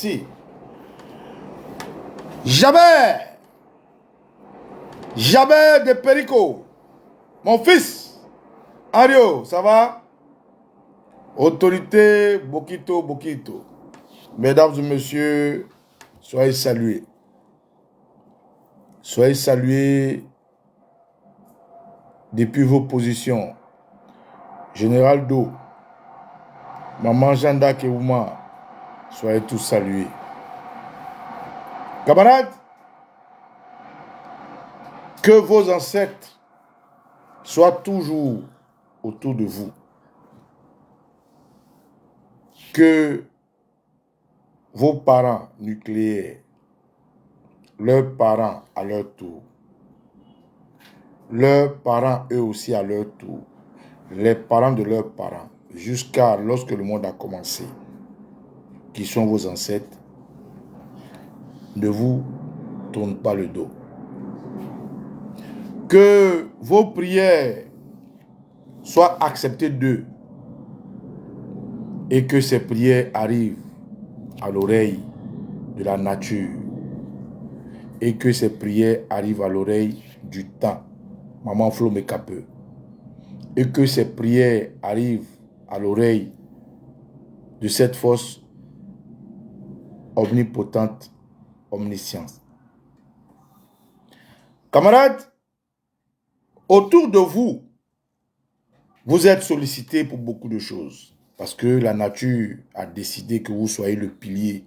Merci. Jamais de Perico. Mon fils. Ario, ça va? Autorité, Bokito. Mesdames et messieurs, soyez salués. Soyez salués depuis vos positions. Général Do, Maman Janda Keouma, soyez tous salués. Camarades, que vos ancêtres soient toujours autour de vous. Que vos parents nucléaires, leurs parents à leur tour, leurs parents eux aussi à leur tour, les parents de leurs parents, jusqu'à lorsque le monde a commencé, qui sont vos ancêtres, ne vous tournent pas le dos. Que vos prières soient acceptées d'eux et que ces prières arrivent à l'oreille de la nature et que ces prières arrivent à l'oreille du temps, Maman Flo Mekapeu, et que ces prières arrivent à l'oreille de cette force omnipotente, omnisciente. Camarades, autour de vous, vous êtes sollicités pour beaucoup de choses parce que la nature a décidé que vous soyez le pilier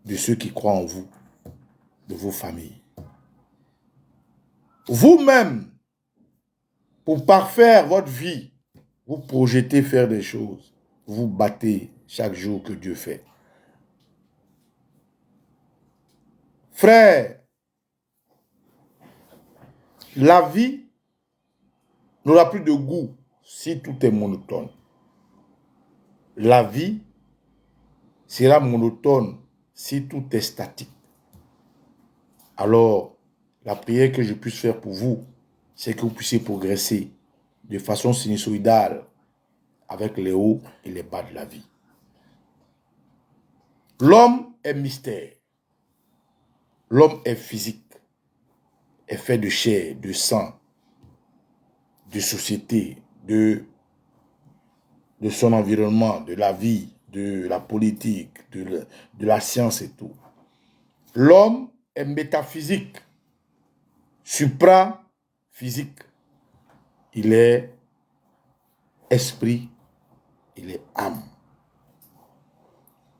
de ceux qui croient en vous, de vos familles. Vous-même, pour parfaire votre vie, vous projetez faire des choses. Vous battez chaque jour que Dieu fait. Frère, la vie n'aura plus de goût si tout est monotone. La vie sera monotone si tout est statique. Alors, la prière que je puisse faire pour vous, c'est que vous puissiez progresser de façon sinusoïdale avec les hauts et les bas de la vie. L'homme est mystère. L'homme est physique, est fait de chair, de sang, de société, de son environnement, de la vie, de la politique, de la science et tout. L'homme est métaphysique, supra-physique. Il est esprit, il est âme.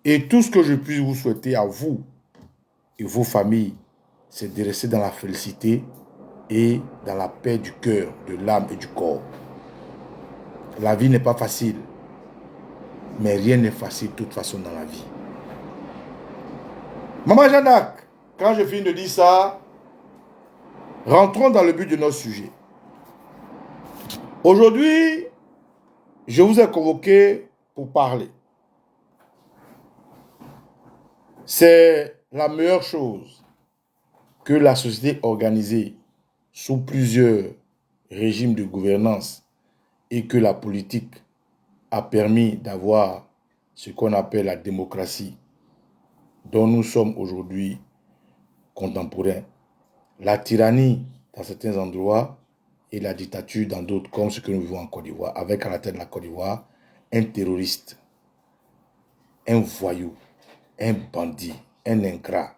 Et tout ce que je puis vous souhaiter à vous et vos familles, c'est de rester dans la félicité et dans la paix du cœur, de l'âme et du corps. La vie n'est pas facile, mais rien n'est facile de toute façon dans la vie. Maman Jeanne-D'Arc, quand je finis de dire ça, rentrons dans le but de notre sujet. Aujourd'hui, je vous ai convoqué pour parler. C'est la meilleure chose que la société organisée sous plusieurs régimes de gouvernance et que la politique a permis d'avoir ce qu'on appelle la démocratie dont nous sommes aujourd'hui contemporains. La tyrannie dans certains endroits et la dictature dans d'autres, comme ce que nous vivons en Côte d'Ivoire, avec à la tête de la Côte d'Ivoire un terroriste, un voyou, un bandit, un ingrat.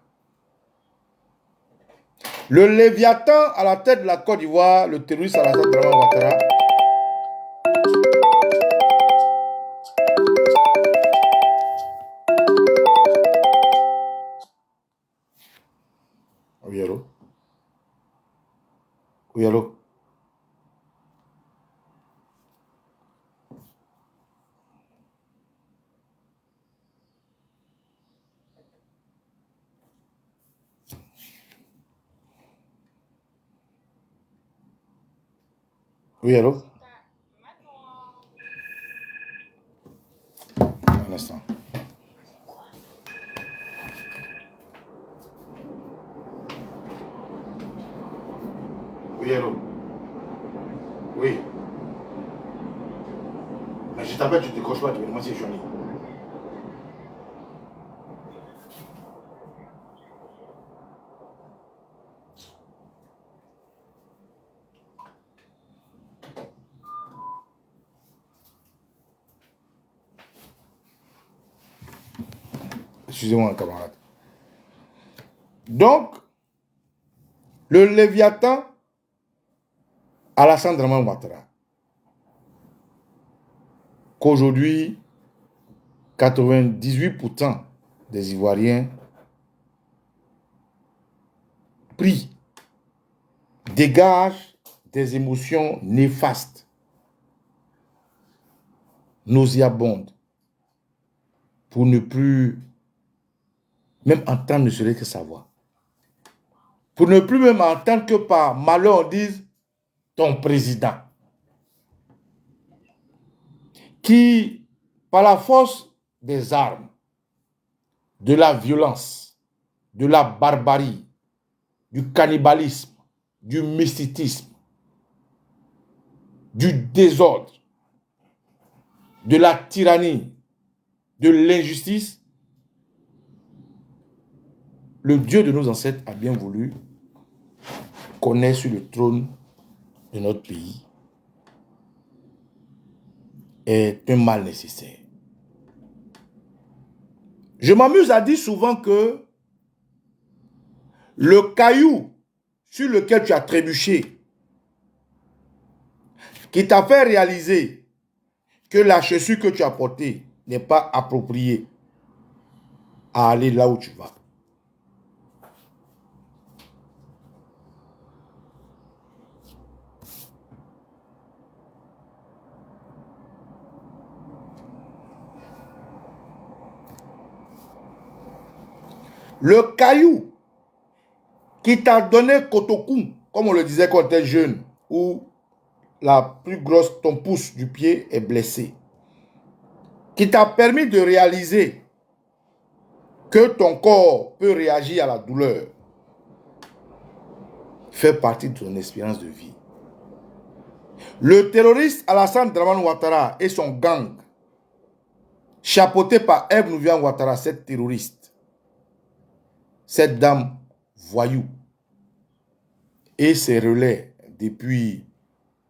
Le Léviathan à la tête de la Côte d'Ivoire, le terroriste à la tête de Draman Ouattara. Oui, allô? Oui, allô? Oui, allô? Un instant. Oui, allô? Oui. Mais je t'appelle, tu ne décroches pas, tu me demandes si je suis en ligne. Excusez-moi, camarade. Donc, le Léviathan, Alassane Dramane Ouattara, qu'aujourd'hui, 98% des Ivoiriens prient, dégagent des émotions néfastes, nauséabondes, pour ne plus même entendre ne serait que sa voix. Pour ne plus même entendre que par malheur on dise ton président, qui, par la force des armes, de la violence, de la barbarie, du cannibalisme, du mysticisme, du désordre, de la tyrannie, de l'injustice, le Dieu de nos ancêtres a bien voulu qu'on ait sur le trône de notre pays est un mal nécessaire. Je m'amuse à dire souvent que le caillou sur lequel tu as trébuché, qui t'a fait réaliser que la chaussure que tu as portée n'est pas appropriée à aller là où tu vas. Le caillou qui t'a donné Kotokoum, comme on le disait quand tu étais jeune, où la plus grosse, ton pouce du pied est blessé, qui t'a permis de réaliser que ton corps peut réagir à la douleur, fait partie de ton expérience de vie. Le terroriste Alassane Dramane Ouattara et son gang, chapeauté par Ève Nouvian Ouattara, cette terroriste, cette dame voyou, et ses relais depuis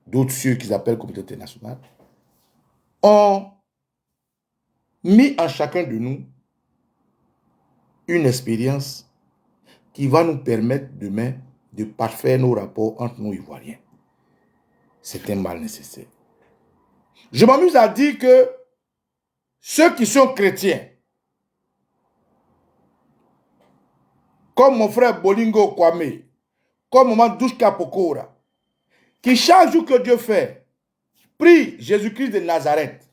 d'autres cieux qu'ils appellent communauté internationale, ont mis en chacun de nous une expérience qui va nous permettre demain de parfaire nos rapports entre nous Ivoiriens. C'est un mal nécessaire. Je m'amuse à dire que ceux qui sont chrétiens, comme mon frère Bolingo Kwame, comme maman Douchka Pokora, qui chaque jour que Dieu fait, prie Jésus-Christ de Nazareth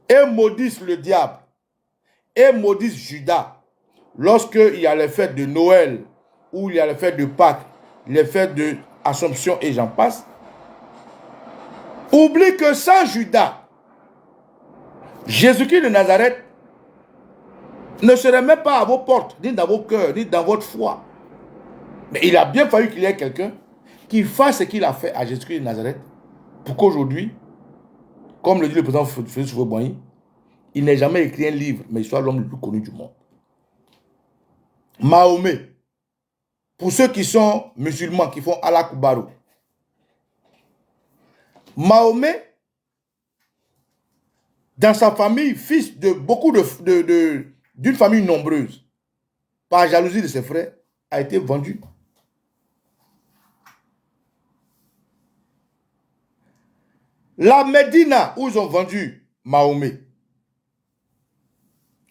et maudissent le diable et maudissent Judas lorsqu'il y a les fêtes de Noël ou il y a les fêtes de Pâques, les fêtes de Assomption et j'en passe. Oublie que sans Judas, Jésus-Christ de Nazareth ne serait même pas à vos portes, ni dans vos cœurs, ni dans votre foi. Mais il a bien fallu qu'il y ait quelqu'un qui fasse ce qu'il a fait à Jésus-Christ de Nazareth pour qu'aujourd'hui, comme le dit le président Félix Houphouët-Boigny, il n'ait jamais écrit un livre, mais il soit l'homme le plus connu du monde. Mahomet, pour ceux qui sont musulmans, qui font Allah Koubarou. Mahomet, dans sa famille, fils de beaucoup d'une famille nombreuse, par jalousie de ses frères, a été vendu. La Médina, où ils ont vendu Mahomet,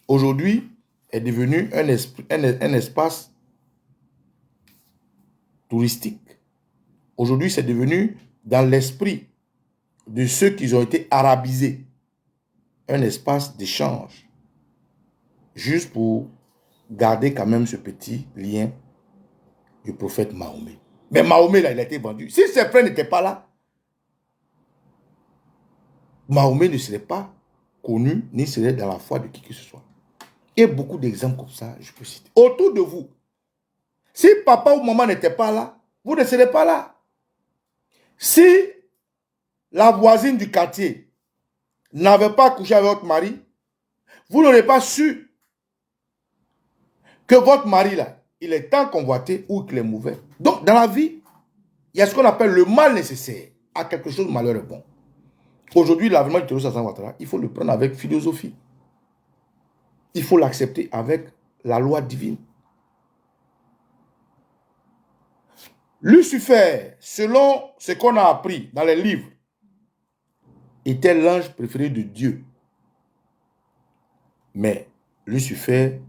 aujourd'hui, est devenu un espace touristique. Aujourd'hui, c'est devenu, dans l'esprit de ceux qui ont été arabisés, un espace d'échange, juste pour garder quand même ce petit lien du prophète Mahomet. Mais Mahomet, là, il a été vendu. Si ses frères n'étaient pas là, Mahomet ne serait pas connu, ni serait dans la foi de qui que ce soit. Et beaucoup d'exemples comme ça, je peux citer. Autour de vous, si papa ou maman n'était pas là, vous ne serez pas là. Si la voisine du quartier n'avait pas couché avec votre mari, vous n'aurez pas su que votre mari, là, il est tant convoité ou qu'il est mauvais. Donc, dans la vie, il y a ce qu'on appelle le mal nécessaire à quelque chose de malheureux bon. Aujourd'hui, l'avènement du terroriste Alassane Ouattara, il faut le prendre avec philosophie. il faut l'accepter avec la loi divine. Lucifer, selon ce qu'on a appris dans les livres, était l'ange préféré de Dieu. Mais Lucifer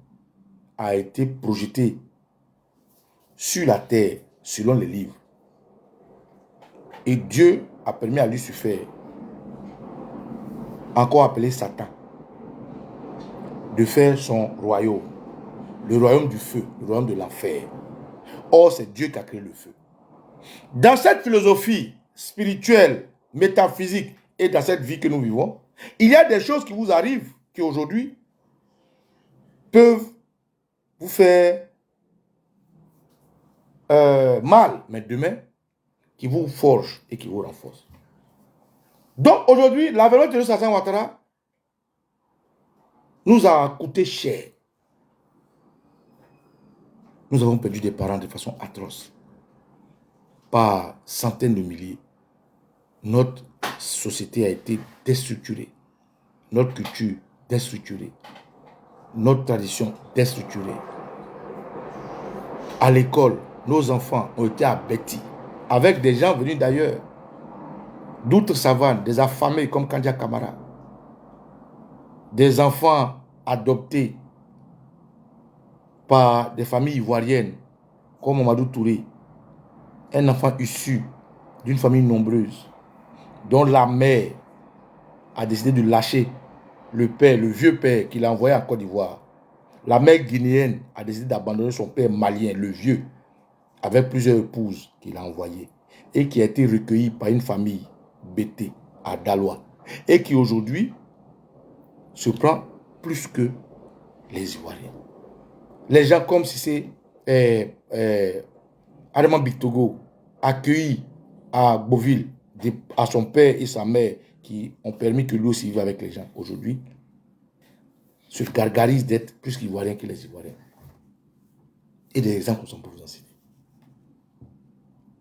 a été projeté sur la terre, selon les livres. Et Dieu a permis à Lucifer, encore appelé Satan, de faire son royaume, le royaume du feu, le royaume de l'enfer. Or, c'est Dieu qui a créé le feu. Dans cette philosophie spirituelle, métaphysique et dans cette vie que nous vivons, il y a des choses qui vous arrivent qui aujourd'hui peuvent vous faire mal, mais demain, qui vous forge et qui vous renforce. Donc aujourd'hui, l'avènement de Alassane Ouattara nous a coûté cher. Nous avons perdu des parents de façon atroce, par centaines de milliers. Notre société a été déstructurée, notre culture déstructurée, notre tradition déstructurée. À l'école, nos enfants ont été abêtis, avec des gens venus d'ailleurs, d'outre-savane, des affamés comme Kandia Kamara, des enfants adoptés par des familles ivoiriennes comme Mamadou Touré, un enfant issu d'une famille nombreuse, dont la mère a décidé de lâcher le père, le vieux père qu'il a envoyé en Côte d'Ivoire. La mère guinéenne a décidé d'abandonner son père malien, le vieux, avec plusieurs épouses qu'il a envoyées, et qui a été recueilli par une famille bêtée à Daloa, et qui aujourd'hui se prend plus que les Ivoiriens. Les gens comme si c'est Adama Bictogo, accueilli à Beauville, à son père et sa mère, qui ont permis que lui aussi vive avec les gens, aujourd'hui, se gargarisent d'être plus qu'Ivoiriens que les Ivoiriens. Et des exemples qu'on peut vous en citer.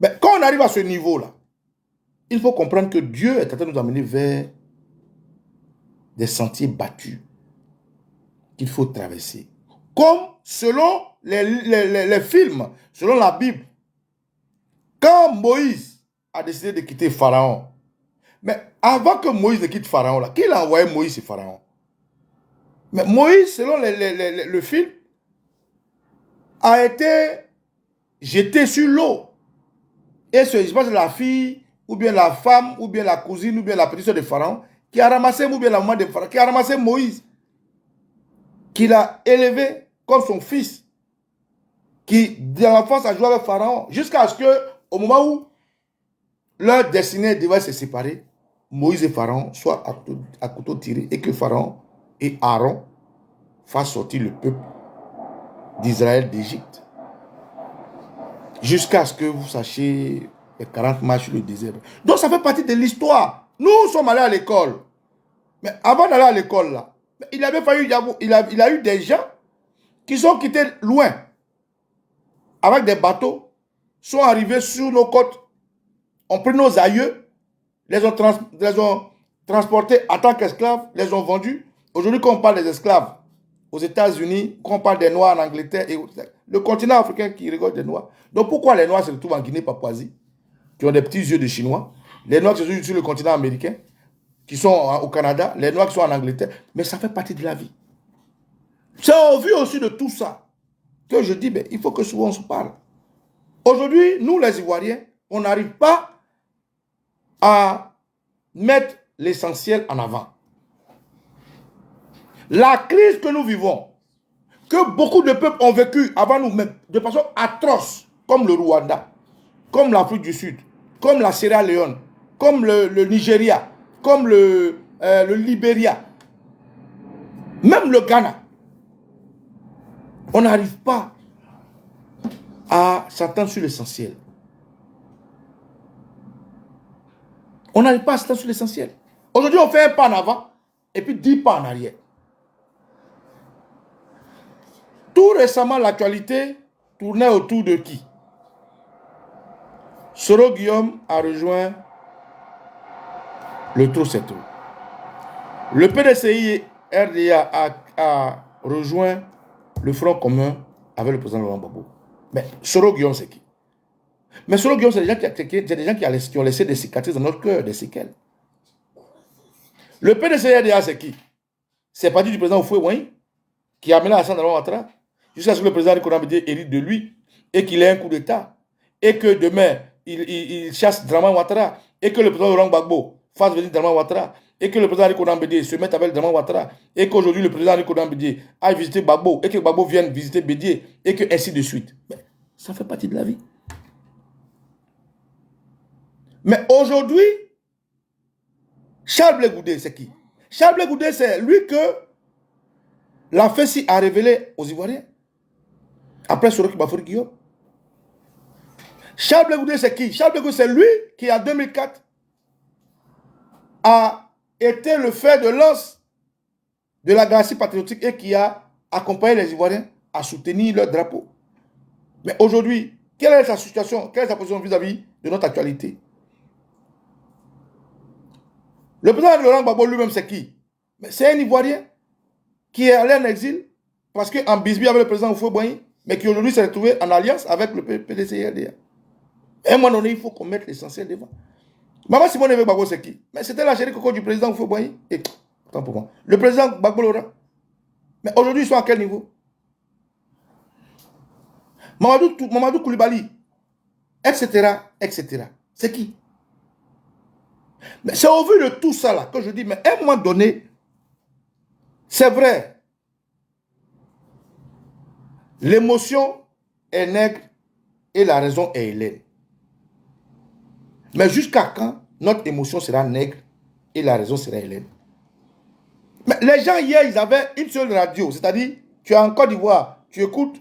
Mais quand on arrive à ce niveau-là, il faut comprendre que Dieu est en train de nous amener vers des sentiers battus qu'il faut traverser. Comme selon les films, selon la Bible, quand Moïse a décidé de quitter Pharaon, mais avant que Moïse ne quitte Pharaon, là, qui l'a envoyé Moïse et Pharaon? Mais Moïse, selon le film, a été jeté sur l'eau. Et je pense que la fille, ou bien la femme, ou bien la cousine, ou bien la petite soeur de Pharaon, qui a ramassé, ou bien la maman de Pharaon, qui a ramassé Moïse, qui l'a élevé comme son fils, qui, dans l'enfance, a joué avec Pharaon, jusqu'à ce que, au moment où leur destinée devait se séparer, Moïse et Pharaon soient à couteau tiré, et que Pharaon et Aaron fassent sortir le peuple d'Israël d'Égypte. Jusqu'à ce que vous sachiez les 40 marches sur le désert. Donc ça fait partie de l'histoire. Nous sommes allés à l'école. Mais avant d'aller à l'école, là, il a eu des gens qui sont quittés loin, avec des bateaux, sont arrivés sur nos côtes, ont pris nos aïeux, les ont transportés en tant qu'esclaves, les ont vendus. Aujourd'hui, quand on parle des esclaves aux États-Unis, quand on parle des Noirs en Angleterre, et le continent africain qui rigole des Noirs. Donc pourquoi les Noirs se retrouvent en Guinée-Papouasie, qui ont des petits yeux de Chinois, les Noirs qui sont sur le continent américain, qui sont au Canada, les Noirs qui sont en Angleterre, mais ça fait partie de la vie. C'est au vu aussi de tout ça que je dis, il faut que souvent on se parle. Aujourd'hui, nous les Ivoiriens, on n'arrive pas à mettre l'essentiel en avant. La crise que nous vivons, que beaucoup de peuples ont vécu avant nous-mêmes, de façon atroce, comme le Rwanda, comme l'Afrique du Sud, comme la Sierra Leone, comme le Nigeria, comme le Libéria, même le Ghana. On n'arrive pas à s'entendre sur l'essentiel. On n'arrive pas à s'entendre sur l'essentiel. Aujourd'hui, on fait un pas en avant et puis 10 pas en arrière. Tout récemment, l'actualité tournait autour de qui? Soro Guillaume a rejoint le Trou-Setro. Le PDCI RDA a rejoint le front commun avec le président Laurent Gbagbo. Mais Soro Guillaume, c'est qui? Mais Soro Guillaume, c'est des gens qui ont laissé des cicatrices dans notre cœur, des séquelles. Le PDCRDA, c'est qui? C'est parti du président Houphouët-Boigny qui a amené Alassane Dramane Ouattara jusqu'à ce que le président Nicolas Bédié hérite de lui et qu'il ait un coup d'État et que demain, il chasse Dramane Ouattara et que le président Laurent Gbagbo fasse venir Dramane Ouattara et que le président Nicolas Bédié se mette avec Dramane Ouattara et qu'aujourd'hui le président Nicolas Bédié aille visiter Gbagbo et que Gbagbo vienne visiter Bédié et que ainsi de suite. Mais ça fait partie de la vie. Mais aujourd'hui, Charles Blé Goudé, c'est qui? Charles Blé Goudé, c'est lui que la FESI a révélé aux Ivoiriens. Après Soroki Bafori Guillaume. Charles Blé Goudé, c'est qui? Charles Blé Goudé, c'est lui qui, en 2004, a été le fer de lance de la garantie patriotique et qui a accompagné les Ivoiriens à soutenir leur drapeau. Mais aujourd'hui, quelle est sa situation? Quelle est sa position vis-à-vis de notre actualité? Le président Laurent Gbagbo lui-même, c'est qui? C'est un Ivoirien qui est allé en exil parce qu'en bisbille avec le président Houphouët-Boigny, mais qui aujourd'hui s'est retrouvé en alliance avec le PDCRDA. À un moment donné, il faut qu'on mette l'essentiel devant. Maman Simone Gbagbo, c'est qui? Mais c'était la chérie coco du président Houphouët-Boigny. Et, tant pour moi. Le président Gbagbo Laurent. Mais aujourd'hui, ils sont à quel niveau? Mamadou Koulibaly, etc., etc. C'est qui? Mais c'est au vu de tout ça là que je dis, mais à un moment donné, c'est vrai, l'émotion est nègre et la raison est hélène. Mais jusqu'à quand notre émotion sera nègre et la raison sera hélène? Mais les gens hier, ils avaient une seule radio, c'est-à-dire, tu es en Côte d'Ivoire, tu écoutes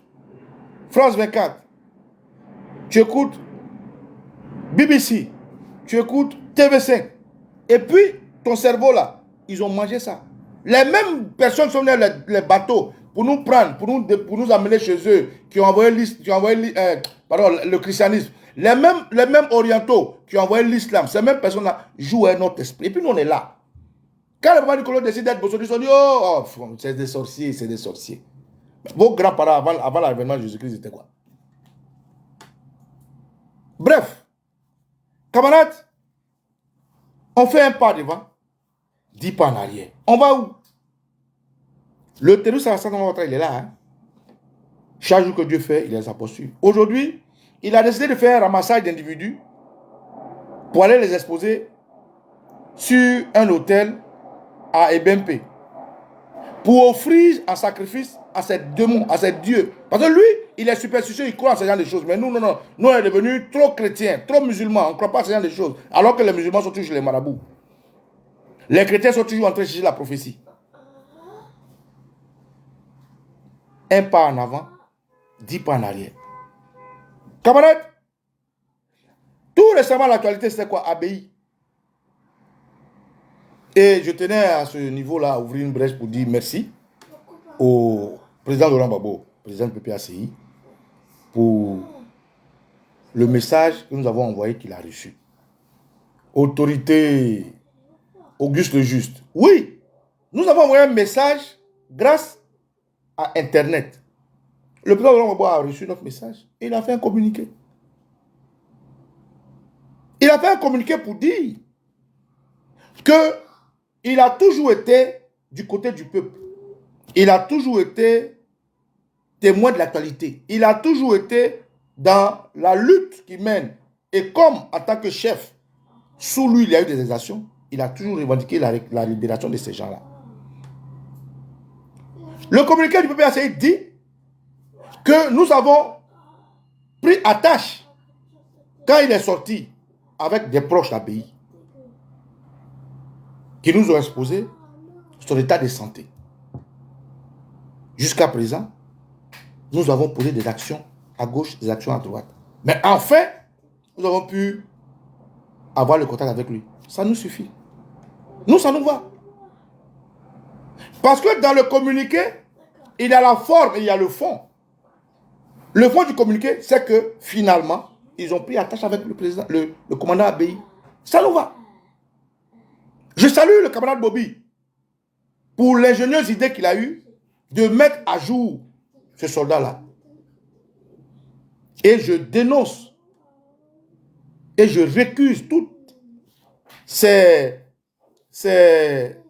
France 24, tu écoutes BBC, tu écoutes TV5, et puis ton cerveau là, ils ont mangé ça. Les mêmes personnes qui sont venues les bateaux pour nous prendre, pour nous amener chez eux, qui ont envoyé le christianisme, les mêmes orientaux qui ont envoyé l'islam, ces mêmes personnes-là jouent à notre esprit. Et puis nous on est là. Quand le papa Nicolas décide d'être bossu, ils sont dit, oh, c'est des sorciers, c'est des sorciers. Vos grands-parents avant l'avènement de Jésus-Christ, c'était quoi? Bref, camarades, on fait un pas devant, 10 pas en arrière. On va où? Le terroriste Alassane Dramane Ouattara, il est là. Hein? Chaque jour que Dieu fait, il les a poursuivis. Aujourd'hui, il a décidé de faire un ramassage d'individus pour aller les exposer sur un hôtel à Ebempe pour offrir un sacrifice à ces démons, à ces dieux. Parce que lui, il est superstitieux, il croit à ce genre de choses. Mais nous, non, non. Nous, on est devenus trop chrétiens, trop musulmans. On ne croit pas à ce genre de choses. Alors que les musulmans sont toujours les marabouts. Les chrétiens sont toujours en train de chercher la prophétie. Un pas en avant, 10 pas en arrière. Camarades, tout récemment, l'actualité, c'était quoi? ABI. Et je tenais à ce niveau-là à ouvrir une brèche pour dire merci au président Laurent Gbagbo, président du PPACI, pour le message que nous avons envoyé qu'il a reçu. Autorité Auguste le Juste. Oui, nous avons envoyé un message grâce à Internet. Le président Laurent Gbagbo a reçu notre message et il a fait un communiqué. Il a fait un communiqué pour dire qu'il a toujours été du côté du peuple. Il a toujours été témoin de l'actualité. Il a toujours été dans la lutte qu'il mène. Et comme en tant que chef, sous lui, il y a eu des actions, il a toujours revendiqué la libération de ces gens-là. Le communiqué du PPACI dit que nous avons pris attache quand il est sorti avec des proches d'ABI qui nous ont exposé son état de santé. Jusqu'à présent, nous avons posé des actions à gauche, des actions à droite. Mais enfin, nous avons pu avoir le contact avec lui. Ça nous suffit. Nous, ça nous va. Parce que dans le communiqué, il y a la forme et il y a le fond. Le fond du communiqué, c'est que finalement, ils ont pris attache avec le président, le commandant ABI. Ça nous va. Je salue le camarade Bobby pour l'ingénieuse idée qu'il a eue de mettre à jour ce soldat-là. Et je dénonce et je récuse toutes ces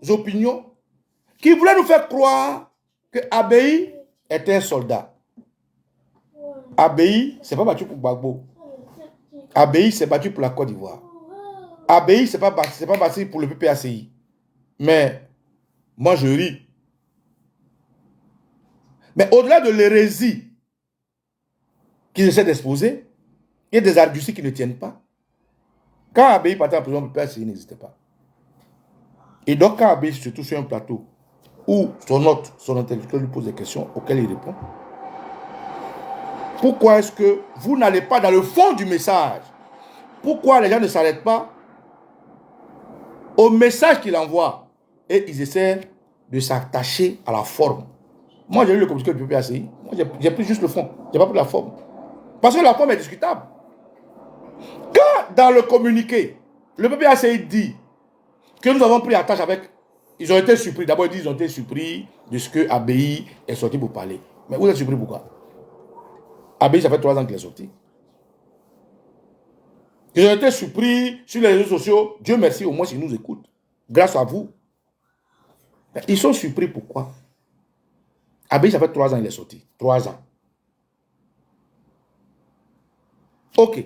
opinions qui voulaient nous faire croire que Abei est un soldat. Abei s'est pas battu pour Gbagbo. Abei s'est battu pour la Côte d'Ivoire. Abei s'est pas battu pour le PPACI. Mais moi je ris. Mais au-delà de l'hérésie qu'ils essaient d'exposer, il y a des arguties qui ne tiennent pas. Quand Abei partait en prison, le PPACI n'existait pas. Et donc quand Abei se trouve sur un plateau où son hôte, son intellectuel lui pose des questions auxquelles il répond, pourquoi est-ce que vous n'allez pas dans le fond du message? Pourquoi les gens ne s'arrêtent pas au message qu'il envoie et ils essaient de s'attacher à la forme? Moi, j'ai lu le communiqué du PPACI. Moi, j'ai pris juste le fond. Je n'ai pas pris la forme. Parce que la forme est discutable. Quand, dans le communiqué, le PPACI dit que nous avons pris attache avec... Ils ont été surpris. D'abord, ils disent qu'ils ont été surpris de ce que Abei est sorti pour parler. Mais vous êtes surpris pourquoi? Abei, ça fait 3 ans qu'il est sorti. Ils ont été surpris sur les réseaux sociaux. Dieu merci, au moins, ils nous écoutent. Grâce à vous. Ils sont surpris pourquoi? Abei, ça fait 3 ans qu'il est sorti. 3 ans. Ok.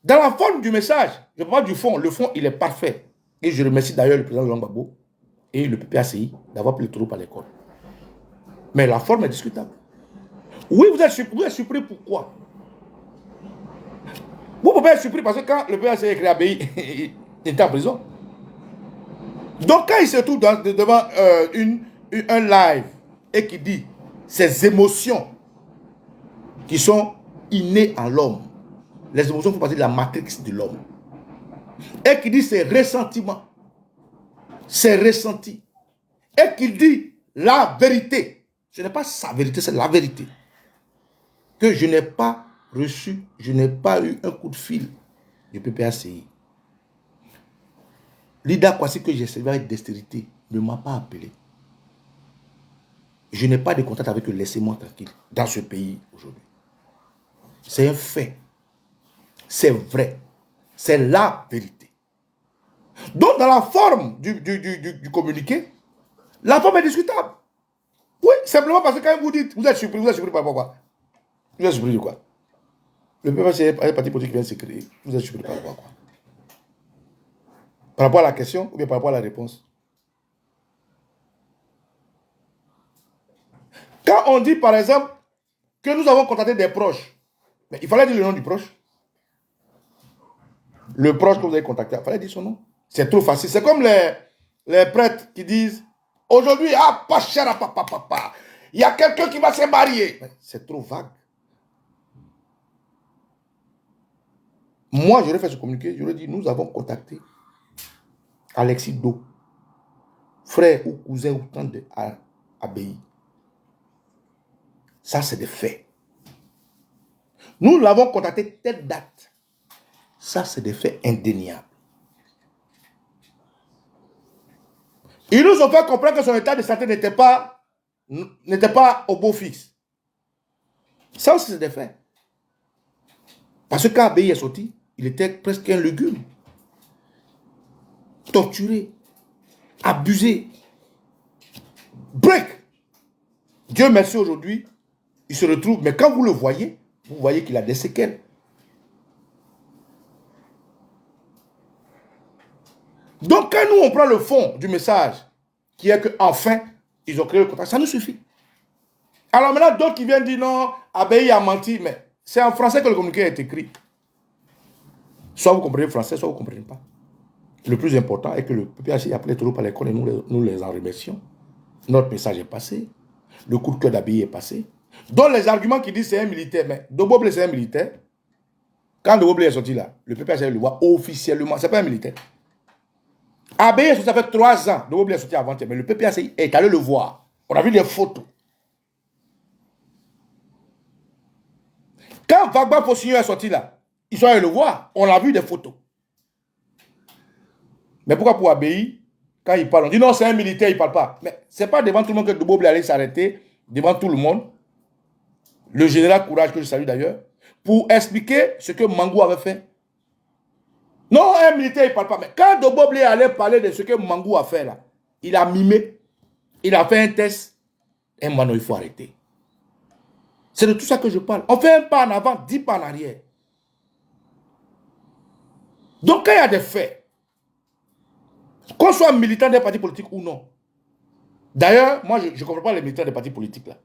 Dans la forme du message, je parle du fond. Le fond, il est parfait. Et je remercie d'ailleurs le président Laurent Gbagbo et le PPACI d'avoir pris le taureau par les cornes. Mais la forme est discutable. Oui, vous êtes surpris pourquoi? Vous pouvez être surpris parce que quand le PPACI a écrit Abei, il était en prison. Donc quand il se trouve devant un live et qui dit ces émotions qui sont innées en l'homme, les émotions font partie de la matrix de l'homme, et qui dit ses ressentiments, ses ressentis, et qui dit la vérité, ce n'est pas sa vérité, c'est la vérité, que je n'ai pas reçu, je n'ai pas eu un coup de fil du PPACI. Lida Kwasi que j'ai servi avec dextérité ne m'a pas appelé. Je n'ai pas de contact avec eux, laissez-moi tranquille dans ce pays aujourd'hui. C'est un fait. C'est vrai. C'est la vérité. Donc, dans la forme du communiqué, la forme est discutable. Oui, simplement parce que quand vous dites, vous êtes surpris par quoi? Vous êtes surpris de quoi? Le peuple, c'est un parti politique qui vient de se créer. Vous êtes surpris par quoi? Par rapport à la question ou bien par rapport à la réponse? Quand on dit, par exemple, que nous avons contacté des proches, mais il fallait dire le nom du proche. Le proche que vous avez contacté, il fallait dire son nom. C'est trop facile. C'est comme les prêtres qui disent aujourd'hui, ah, pas cher à papa. Il y a quelqu'un qui va se marier. C'est trop vague. Moi, j'aurais fait ce communiqué, j'aurais dit, nous avons contacté Alexis Do, frère ou cousin ou tante de Abei. Ça, c'est des faits. Nous l'avons contacté telle date. Ça, c'est des faits indéniables. Ils nous ont fait comprendre que son état de santé n'était pas au beau fixe. Ça aussi, c'est des faits. Parce que quand Abei est sorti, il était presque un légume. Torturé. Abusé. Break. Dieu merci aujourd'hui, il se retrouve. Mais quand vous le voyez, vous voyez qu'il a des séquelles. Donc, quand nous, on prend le fond du message, qui est qu'enfin, ils ont créé le contrat, ça nous suffit. Alors maintenant, d'autres qui viennent dire non, Abei a menti, mais c'est en français que le communiqué est écrit. Soit vous comprenez le français, soit vous ne comprenez pas. Le plus important est que le PPACI a appelé toujours par les cols et nous les en remercions. Notre message est passé. Le coup de cœur d'Abei est passé. Donc les arguments qui disent c'est un militaire, mais Doboble c'est un militaire. Quand Doboble est sorti là, le PPACI le voit officiellement, c'est pas un militaire. Abei est sorti, ça fait 3 ans. Doboble est sorti avant-hier, mais le PPACI est allé le voir. On a vu des photos. Quand Vagba Fossignon est sorti là, ils sont allés le voir. On a vu des photos. Mais pourquoi pour Abei, Quand il parle, on dit non, c'est un militaire, il ne parle pas. Mais ce n'est pas devant tout le monde que Dobo allait s'arrêter, devant tout le monde, le général Courage, que je salue d'ailleurs, pour expliquer ce que Mangou avait fait. Non, un militaire, il ne parle pas. Mais quand Dobo allait parler de ce que Mangou a fait là, il a mimé, il a fait un test. Et maintenant, il faut arrêter. C'est de tout ça que je parle. On fait un pas en avant, 10 pas en arrière. Donc, quand il y a des faits, qu'on soit militant des partis politiques ou non, d'ailleurs, moi, je ne comprends pas les militants des partis politiques là.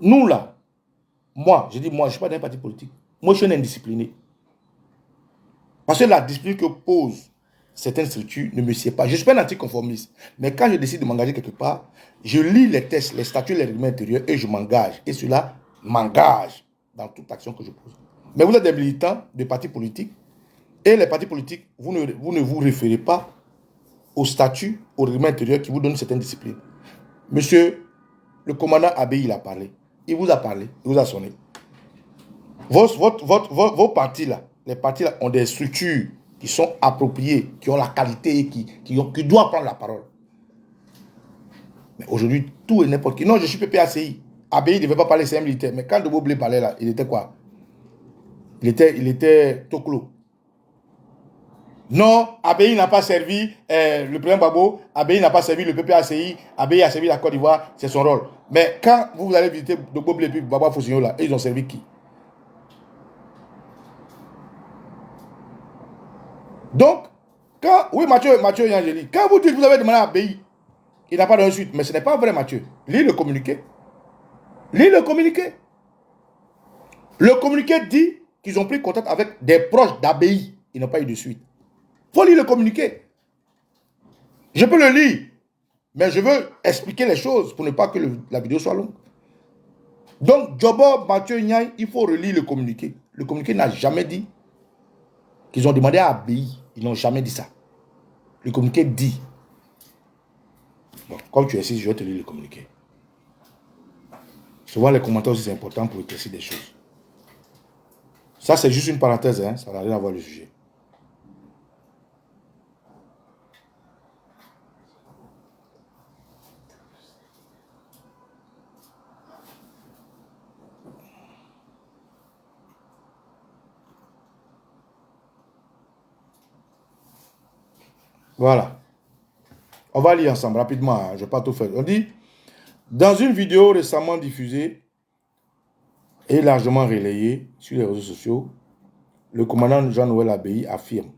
Nous là, moi, je dis moi, je ne suis pas d'un parti politique. Moi, je suis un indiscipliné. Parce que la discipline que posent certaines structures ne me sied pas. Je ne suis pas un anticonformiste. Mais quand je décide de m'engager quelque part, je lis les textes, les statuts, les règlements intérieurs et je m'engage. Et cela m'engage dans toute action que je pose. Mais vous êtes des militants de partis politiques et les partis politiques, vous ne vous référez pas au statut, au règlement intérieur qui vous donne certaines disciplines. Monsieur le commandant Abey, il a parlé. Il vous a parlé, il vous a sonné. Vos partis là, les partis là ont des structures qui sont appropriées, qui ont la qualité, qui doivent prendre la parole. Mais aujourd'hui, tout et n'importe qui. Non, je suis PPACI. Abey, il ne devait pas parler, c'est un militaire. Mais quand Dobo Blé parlait là, il était quoi? Il était Toklo. Non, Abey n'a pas servi le président Gbagbo, Abey n'a pas servi le PPACI, Abey a servi la Côte d'Ivoire, c'est son rôle. Mais quand vous allez visiter Dobo Blé et Baba Fosigno là, ils ont servi qui? Donc, quand, oui, Mathieu Yangeli, quand vous dites que vous avez demandé à Abey, il n'a pas donné suite, mais ce n'est pas vrai, Mathieu. Lis le communiqué. Lis le communiqué. Le communiqué dit qu'ils ont pris contact avec des proches d'Abey. Ils n'ont pas eu de suite. Il faut lire le communiqué. Je peux le lire, mais je veux expliquer les choses pour ne pas que la vidéo soit longue. Donc, Jobo, Mathieu Nyang, il faut relire le communiqué. Le communiqué n'a jamais dit qu'ils ont demandé à Abey. Ils n'ont jamais dit ça. Le communiqué dit. Bon, comme tu es ici, je vais te lire le communiqué. Souvent, les commentaires aussi, c'est important pour éclaircir des choses. Ça, c'est juste une parenthèse, hein, ça n'a rien à voir avec le sujet. Voilà. On va lire ensemble rapidement, hein, je ne vais pas tout faire. On dit, dans une vidéo récemment diffusée et largement relayée sur les réseaux sociaux, le commandant Jean-Noël Abey affirme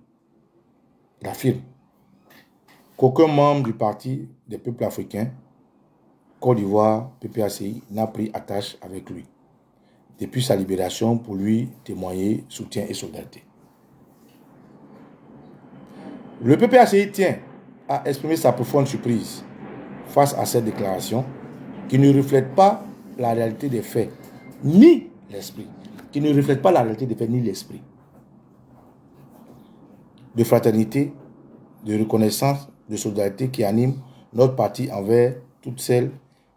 qu'aucun membre du Parti des peuples africains, Côte d'Ivoire, PPACI, n'a pris attache avec lui depuis sa libération pour lui témoigner soutien et solidarité. Le PPACI tient à exprimer sa profonde surprise face à cette déclaration qui ne reflète pas la réalité des faits, ni l'esprit. Qui ne reflète pas la réalité des faits, ni l'esprit. De fraternité, de reconnaissance, de solidarité qui anime notre parti envers toutes celles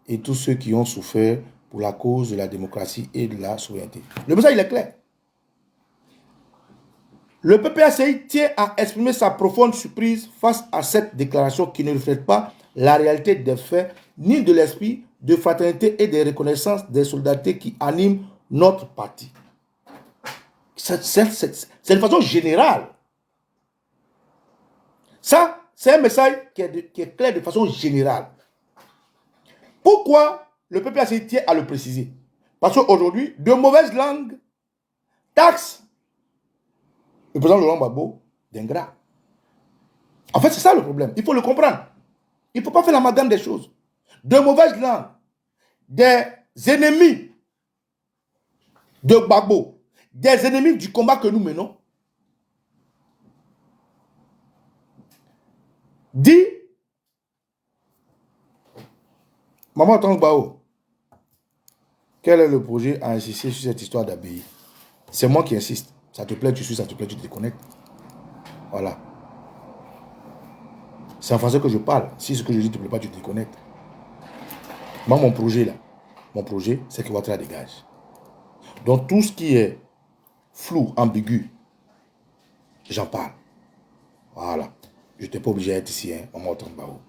et tous ceux qui ont souffert pour la cause de la démocratie et de la souveraineté. Le message, il est clair. Le PPACI tient à exprimer sa profonde surprise face à cette déclaration qui ne reflète pas la réalité des faits, ni de l'esprit de fraternité et de reconnaissance des solidarités qui animent notre parti. C'est une façon générale. Ça, c'est un message qui est clair de façon générale. Pourquoi le PPACI tient à le préciser? Parce qu'aujourd'hui, de mauvaises langues taxent le président Laurent Gbagbo d'ingrat. En fait, c'est ça le problème. Il faut le comprendre. Il ne faut pas faire l'amalgame des choses. De mauvaises langues, des ennemis de Gbagbo, des ennemis du combat que nous menons, dit Maman Tangbao, quel est le projet à insister sur cette histoire d'Abey? C'est moi qui insiste. Ça te plaît, tu suis, ça te plaît, tu te déconnectes. Voilà. C'est en français que je parle. Si ce que je dis ne te plaît pas, tu te déconnectes. Moi, mon projet, c'est que Ouattara dégage. Donc, tout ce qui est flou, ambigu, j'en parle. Voilà. Je n'étais pas obligé d'être ici, hein, on m'a autant de barreau.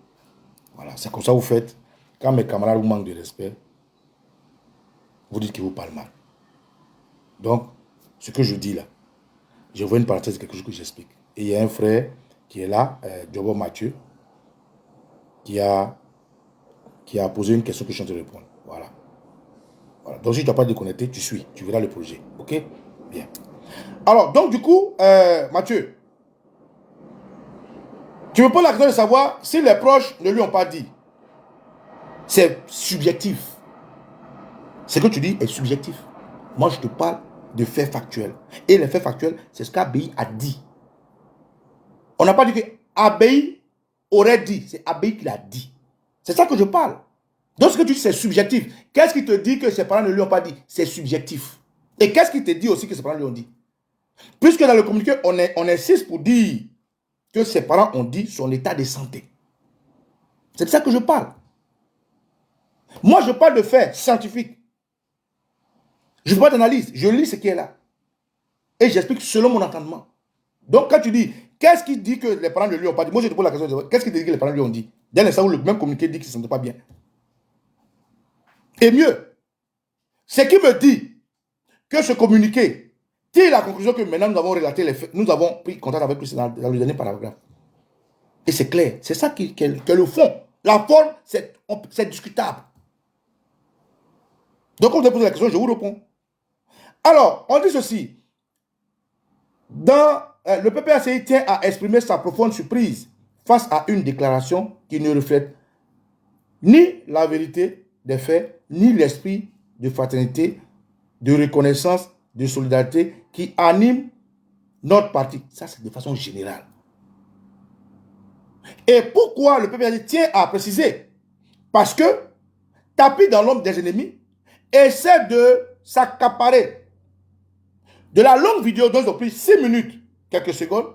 Voilà, c'est comme ça que vous faites. Quand mes camarades vous manquent de respect, vous dites qu'ils vous parlent mal. Donc, ce que je dis là, je vois une parenthèse de quelque chose que j'explique. Et il y a un frère qui est là, Diobo Mathieu, qui a posé une question que je suis en train de répondre. Voilà. Voilà. Donc, si tu n'as pas déconnecté, tu suis. Tu verras le projet. OK? Bien. Alors, donc, du coup, Mathieu, tu me poses la question de savoir si les proches ne lui ont pas dit. C'est subjectif. Ce que tu dis est subjectif. Moi, je te parle de faits factuels. Et les faits factuels, c'est ce qu'Abei a dit. On n'a pas dit que Abei aurait dit. C'est Abei qui l'a dit. C'est ça que je parle. Donc, ce que tu dis, c'est subjectif. Qu'est-ce qui te dit que ses parents ne lui ont pas dit? C'est subjectif. Et qu'est-ce qui te dit aussi que ses parents lui ont dit? Puisque dans le communiqué, on insiste pour dire que ses parents ont dit son état de santé. C'est de ça que je parle. Moi, je parle de faits scientifiques. Je ne fais pas d'analyse. Je lis ce qui est là. Et j'explique selon mon entendement. Donc, quand tu dis, qu'est-ce qui dit que les parents ne lui ont pas dit? Moi, je te pose la question, qu'est-ce qui dit que les parents lui ont dit? Dès l'instant où le même communiqué dit qu'il ne se sentait pas bien. Et mieux, ce qui me dit que ce communiqué tire la conclusion que maintenant nous avons relaté les faits, nous avons pris contact avec lui dans le dernier paragraphe. Et c'est clair, c'est ça qui est le fond. La forme, c'est discutable. Donc, quand vous posez la question, je vous réponds. Alors, on dit ceci. Le PPACI tient à exprimer sa profonde surprise face à une déclaration qui ne reflète ni la vérité des faits, ni l'esprit de fraternité, de reconnaissance, de solidarité qui anime notre parti. Ça, c'est de façon générale. Et pourquoi le PPACI tient à préciser? Parce que, tapis dans l'ombre des ennemis, essaie de s'accaparer de la longue vidéo dont ils ont pris 6 minutes, quelques secondes,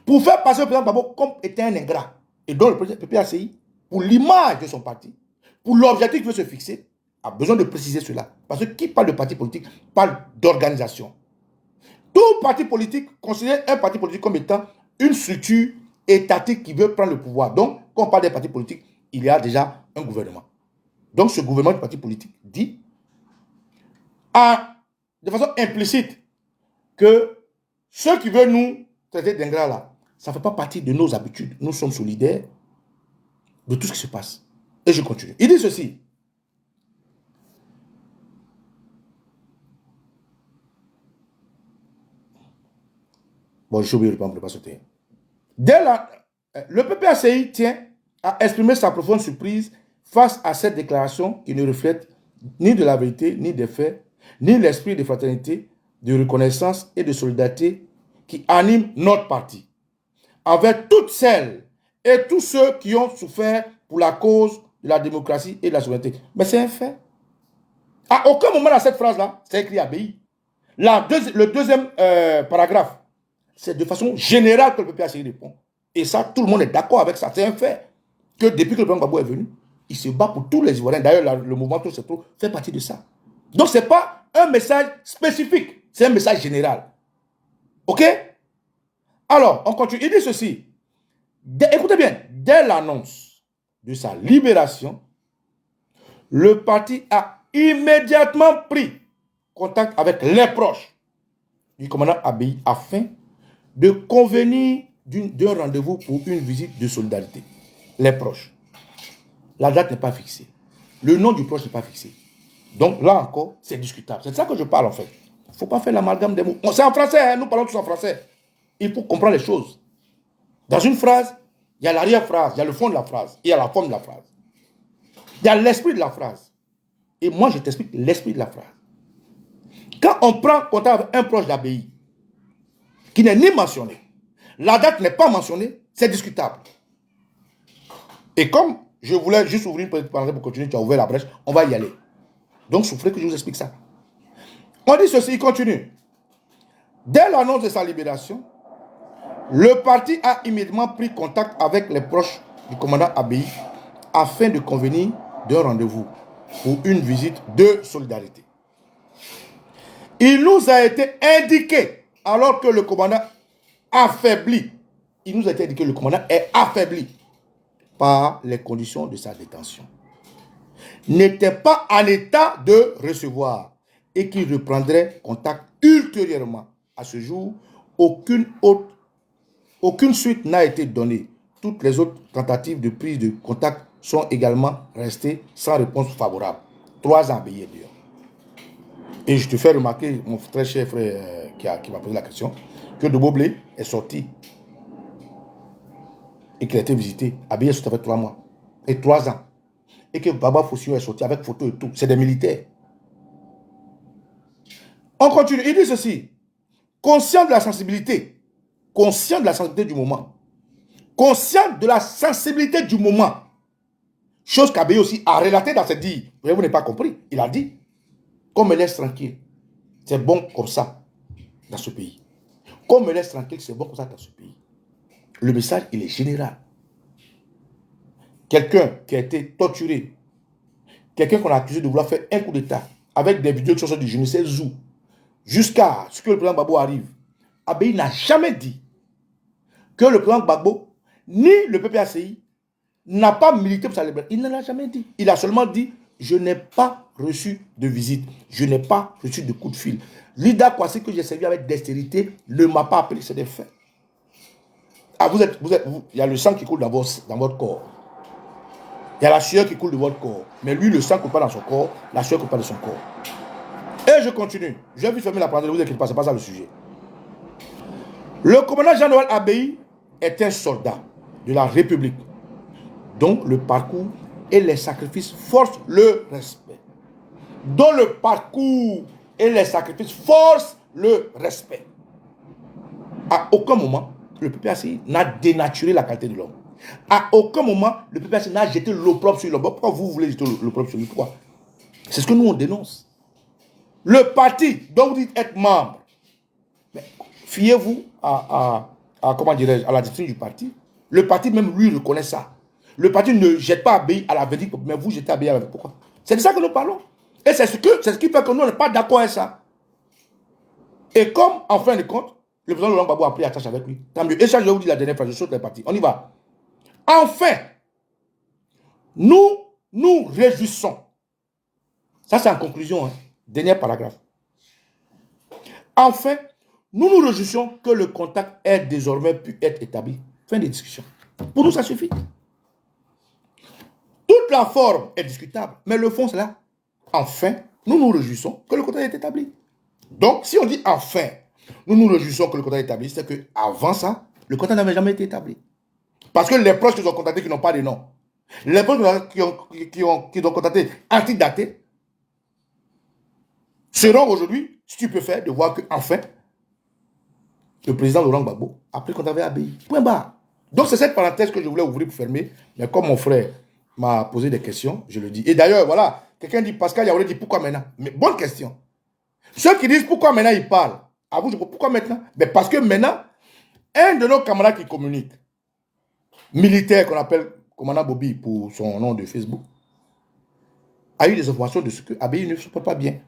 pour faire passer le président Babo comme étant un ingrat. Et donc le PPACI, pour l'image de son parti, pour l'objectif qu'il veut se fixer, a besoin de préciser cela. Parce que qui parle de parti politique parle d'organisation. Tout parti politique considère un parti politique comme étant une structure étatique qui veut prendre le pouvoir. Donc, quand on parle des partis politiques, il y a déjà un gouvernement. Donc, ce gouvernement du parti politique dit, de façon implicite, que ceux qui veulent nous traiter d'ingrats là, ça ne fait pas partie de nos habitudes. Nous sommes solidaires de tout ce qui se passe. Et je continue. Il dit ceci. Bon, j'ai oublié de ne pas sauter. Le PPACI tient à exprimer sa profonde surprise face à cette déclaration qui ne reflète ni de la vérité, ni des faits, ni l'esprit de fraternité, de reconnaissance et de solidarité qui anime notre parti, avec toutes celles et tous ceux qui ont souffert pour la cause de la démocratie et de la souveraineté. Mais c'est un fait. À aucun moment dans cette phrase-là, c'est écrit ABI. Le deuxième paragraphe, c'est de façon générale que le PPACI répond. Et ça, tout le monde est d'accord avec ça. C'est un fait. Que depuis que le président Gbagbo est venu, il se bat pour tous les Ivoiriens. D'ailleurs, le mouvement Tous c'est Pro fait partie de ça. Donc, ce n'est pas un message spécifique. C'est un message général. OK? Alors, on continue. Il dit ceci. Écoutez bien. Dès l'annonce de sa libération, le parti a immédiatement pris contact avec les proches du commandant Abei afin de convenir d'un rendez-vous pour une visite de solidarité. Les proches. La date n'est pas fixée. Le nom du proche n'est pas fixé. Donc là encore, c'est discutable. C'est de ça que je parle en fait. Il ne faut pas faire l'amalgame des mots. C'est en français, hein, nous parlons tous en français. Il faut comprendre les choses. Dans une phrase, il y a l'arrière-phrase, il y a le fond de la phrase, il y a la forme de la phrase. Il y a l'esprit de la phrase. Et moi, je t'explique l'esprit de la phrase. Quand on prend contact avec un proche d'Abei, qui n'est ni mentionné, la date n'est pas mentionnée, c'est discutable. Et comme je voulais juste ouvrir une petite parenthèse pour continuer, tu as ouvert la brèche, on va y aller. Donc, souffrez que je vous explique ça. On dit ceci, il continue. Dès l'annonce de sa libération, le parti a immédiatement pris contact avec les proches du commandant Abei afin de convenir d'un rendez-vous pour une visite de solidarité. Il nous a été indiqué, alors que le commandant affaibli il nous a été indiqué que le commandant est affaibli par les conditions de sa détention, n'était pas en état de recevoir et qu'il reprendrait contact ultérieurement. À ce jour, aucune suite n'a été donnée. Toutes les autres tentatives de prise de contact sont également restées sans réponse favorable. 3 ans payés d'ailleurs. Et je te fais remarquer, mon très cher frère qui m'a posé la question, que de Boblé est sorti et qu'il a été visité. Abiyé est sorti avec 3 mois et 3 ans. Et que Baba Foussio est sorti avec photo et tout. C'est des militaires. On continue. Il dit ceci. Conscient de la sensibilité du moment, conscient de la sensibilité du moment, chose qu'Abiyé aussi a relaté dans ses dires. Vous n'avez pas compris. Il a dit, qu'on me laisse tranquille. C'est bon comme ça dans ce pays. Qu'on me laisse tranquille, c'est bon comme ça dans ce pays. Le message, il est général. Quelqu'un qui a été torturé, quelqu'un qu'on a accusé de vouloir faire un coup d'État, avec des vidéos qui sont sorties du je ne sais où, jusqu'à ce que le président Gbagbo arrive, Abiyé n'a jamais dit que le président Gbagbo, ni le PPACI, n'a pas milité pour sa libération. Il ne l'a jamais dit. Il a seulement dit, je n'ai pas reçu de visite, je n'ai pas reçu de coup de fil. L'Ida Kwasi que j'ai servi avec dextérité ne m'a pas appelé, c'est des faits. Ah, il y a le sang qui coule dans votre corps. Il y a la sueur qui coule de votre corps. Mais lui, le sang ne coule pas dans son corps, la sueur ne coule pas de son corps. Et je continue. Je vais vite fermer la parenthèse, ne vous inquiétez pas, ce n'est pas ça le sujet. Le commandant Jean-Noël Abbaye est un soldat de la République dont le parcours et les sacrifices forcent le respect. Dont le parcours et les sacrifices forcent le respect. À aucun moment, le PPACI n'a dénaturé la qualité de l'homme. À aucun moment, le PPACI n'a jeté l'opprobre sur l'homme. Pourquoi vous voulez jeter l'opprobre sur lui? Pourquoi? C'est ce que nous, on dénonce. Le parti dont vous dites être membre, fiez-vous comment dirais-je, à la discipline du parti. Le parti même lui reconnaît ça. Le parti ne jette pas Abbaye à la verdict, mais vous jetez Abbaye à la verdict. Pourquoi? C'est de ça que nous parlons. Et c'est ce qui fait que nous, on n'est pas d'accord avec ça. Et comme, en fin de compte, le président Laurent Gbagbo a pris attache avec lui, tant mieux. Et ça, je vais vous dire la dernière fois, je saute les partis. On y va. Enfin, nous nous réjouissons. Ça, c'est en conclusion, hein. Dernier paragraphe. Enfin, nous nous réjouissons que le contact ait désormais pu être établi. Fin de discussion. Pour nous, ça suffit. Toute la forme est discutable, mais le fond, c'est là. Enfin, nous nous réjouissons que le contact est établi. Donc, si on dit enfin, nous nous réjouissons que le contact est établi, c'est qu'avant ça, le contact n'avait jamais été établi. Parce que les proches qui ont contactés qui n'ont pas de nom, les proches qui ont contacté antidatés, seront aujourd'hui stupéfaits de voir qu'enfin, le président Laurent Gbagbo a pris contact avec Abbaye. Point barre. Donc, c'est cette parenthèse que je voulais ouvrir pour fermer. Mais comme mon frère m'a posé des questions, je le dis. Et d'ailleurs, voilà, quelqu'un dit, Pascal Yaoulé dit, pourquoi maintenant? Mais bonne question. Ceux qui disent, pourquoi maintenant ils parlent? À vous, je dis, pourquoi maintenant? Mais parce que maintenant, un de nos camarades qui communique, militaire qu'on appelle commandant Bobby pour son nom de Facebook, a eu des informations de ce que Abbaye ne se porte pas bien.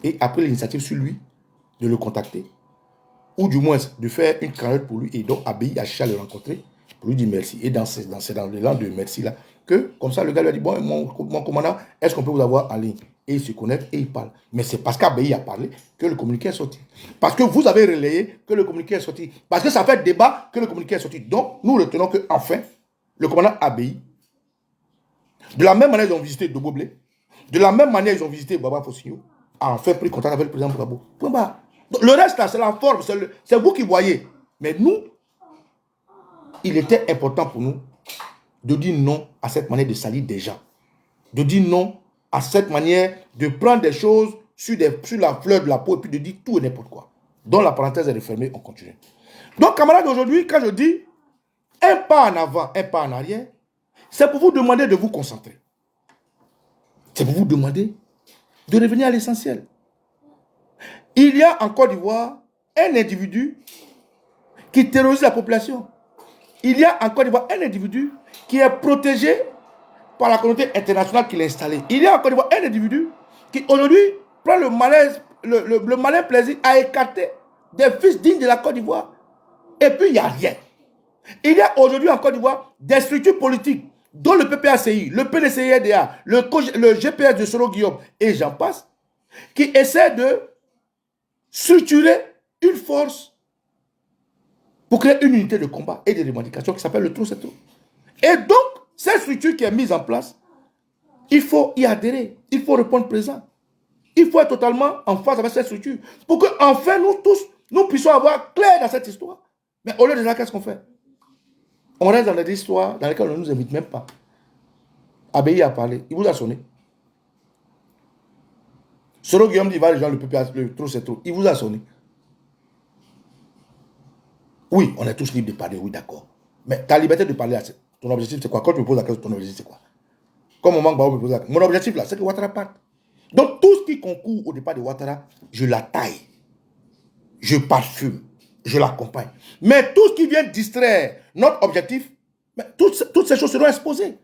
Et a pris l'initiative sur lui de le contacter, ou du moins de faire une cagnotte pour lui. Et donc Abbaye a cherché à le rencontrer pour lui dire merci. Et dans l'élan de merci là, que comme ça le gars lui a dit, bon, mon commandant, est-ce qu'on peut vous avoir en ligne? Et ils se connectent et ils parlent. Mais c'est parce qu'Abbaye a parlé que le communiqué est sorti. Parce que vous avez relayé que le communiqué est sorti. Parce que ça fait débat que le communiqué est sorti. Donc nous retenons que enfin le commandant Abbaye, de la même manière ils ont visité Doboblé, de la même manière ils ont visité Baba Fossigno, a enfin pris contact avec le président Gbagbo. Le reste là, c'est la forme, c'est vous qui voyez. Mais nous, il était important pour nous de dire non à cette manière de salir des gens. De dire non à cette manière de prendre des choses sur la fleur de la peau et puis de dire tout et n'importe quoi. Donc la parenthèse est refermée, on continue. Donc camarades, aujourd'hui, quand je dis un pas en avant, un pas en arrière, c'est pour vous demander de vous concentrer. C'est pour vous demander de revenir à l'essentiel. Il y a en Côte d'Ivoire un individu qui terrorise la population. Il y a en Côte d'Ivoire un individu qui est protégé par la communauté internationale qui l'a installé. Il y a en Côte d'Ivoire un individu qui aujourd'hui prend le malin plaisir à écarter des fils dignes de la Côte d'Ivoire. Et puis il n'y a rien. Il y a aujourd'hui en Côte d'Ivoire des structures politiques, dont le PPACI, le PDCIDA, le GPS de Soro Guillaume, et j'en passe, qui essaient de structurer une force pour créer une unité de combat et de revendication qui s'appelle le Trou c'est Trou. Et donc, cette structure qui est mise en place, il faut y adhérer, il faut répondre présent. Il faut être totalement en phase avec cette structure pour qu'enfin nous tous, nous puissions avoir clair dans cette histoire. Mais au lieu de ça, qu'est-ce qu'on fait? On reste dans des histoires dans lesquelles on ne nous invite même pas. Abéi a parlé, il vous a sonné. Soro Guillaume dit, il va rejoindre le PPA, le Trou c'est Trou. Il vous a sonné. Oui, on est tous libres de parler, oui, d'accord. Mais ta liberté de parler, ton objectif, c'est quoi? Quand tu me poses la question, ton objectif, c'est quoi? Comme au moment où me pose la question, mon objectif, là, c'est que Ouattara parte. Donc, tout ce qui concourt au départ de Ouattara, je la taille, je parfume, je l'accompagne. Mais tout ce qui vient distraire notre objectif, toutes ces choses seront exposées.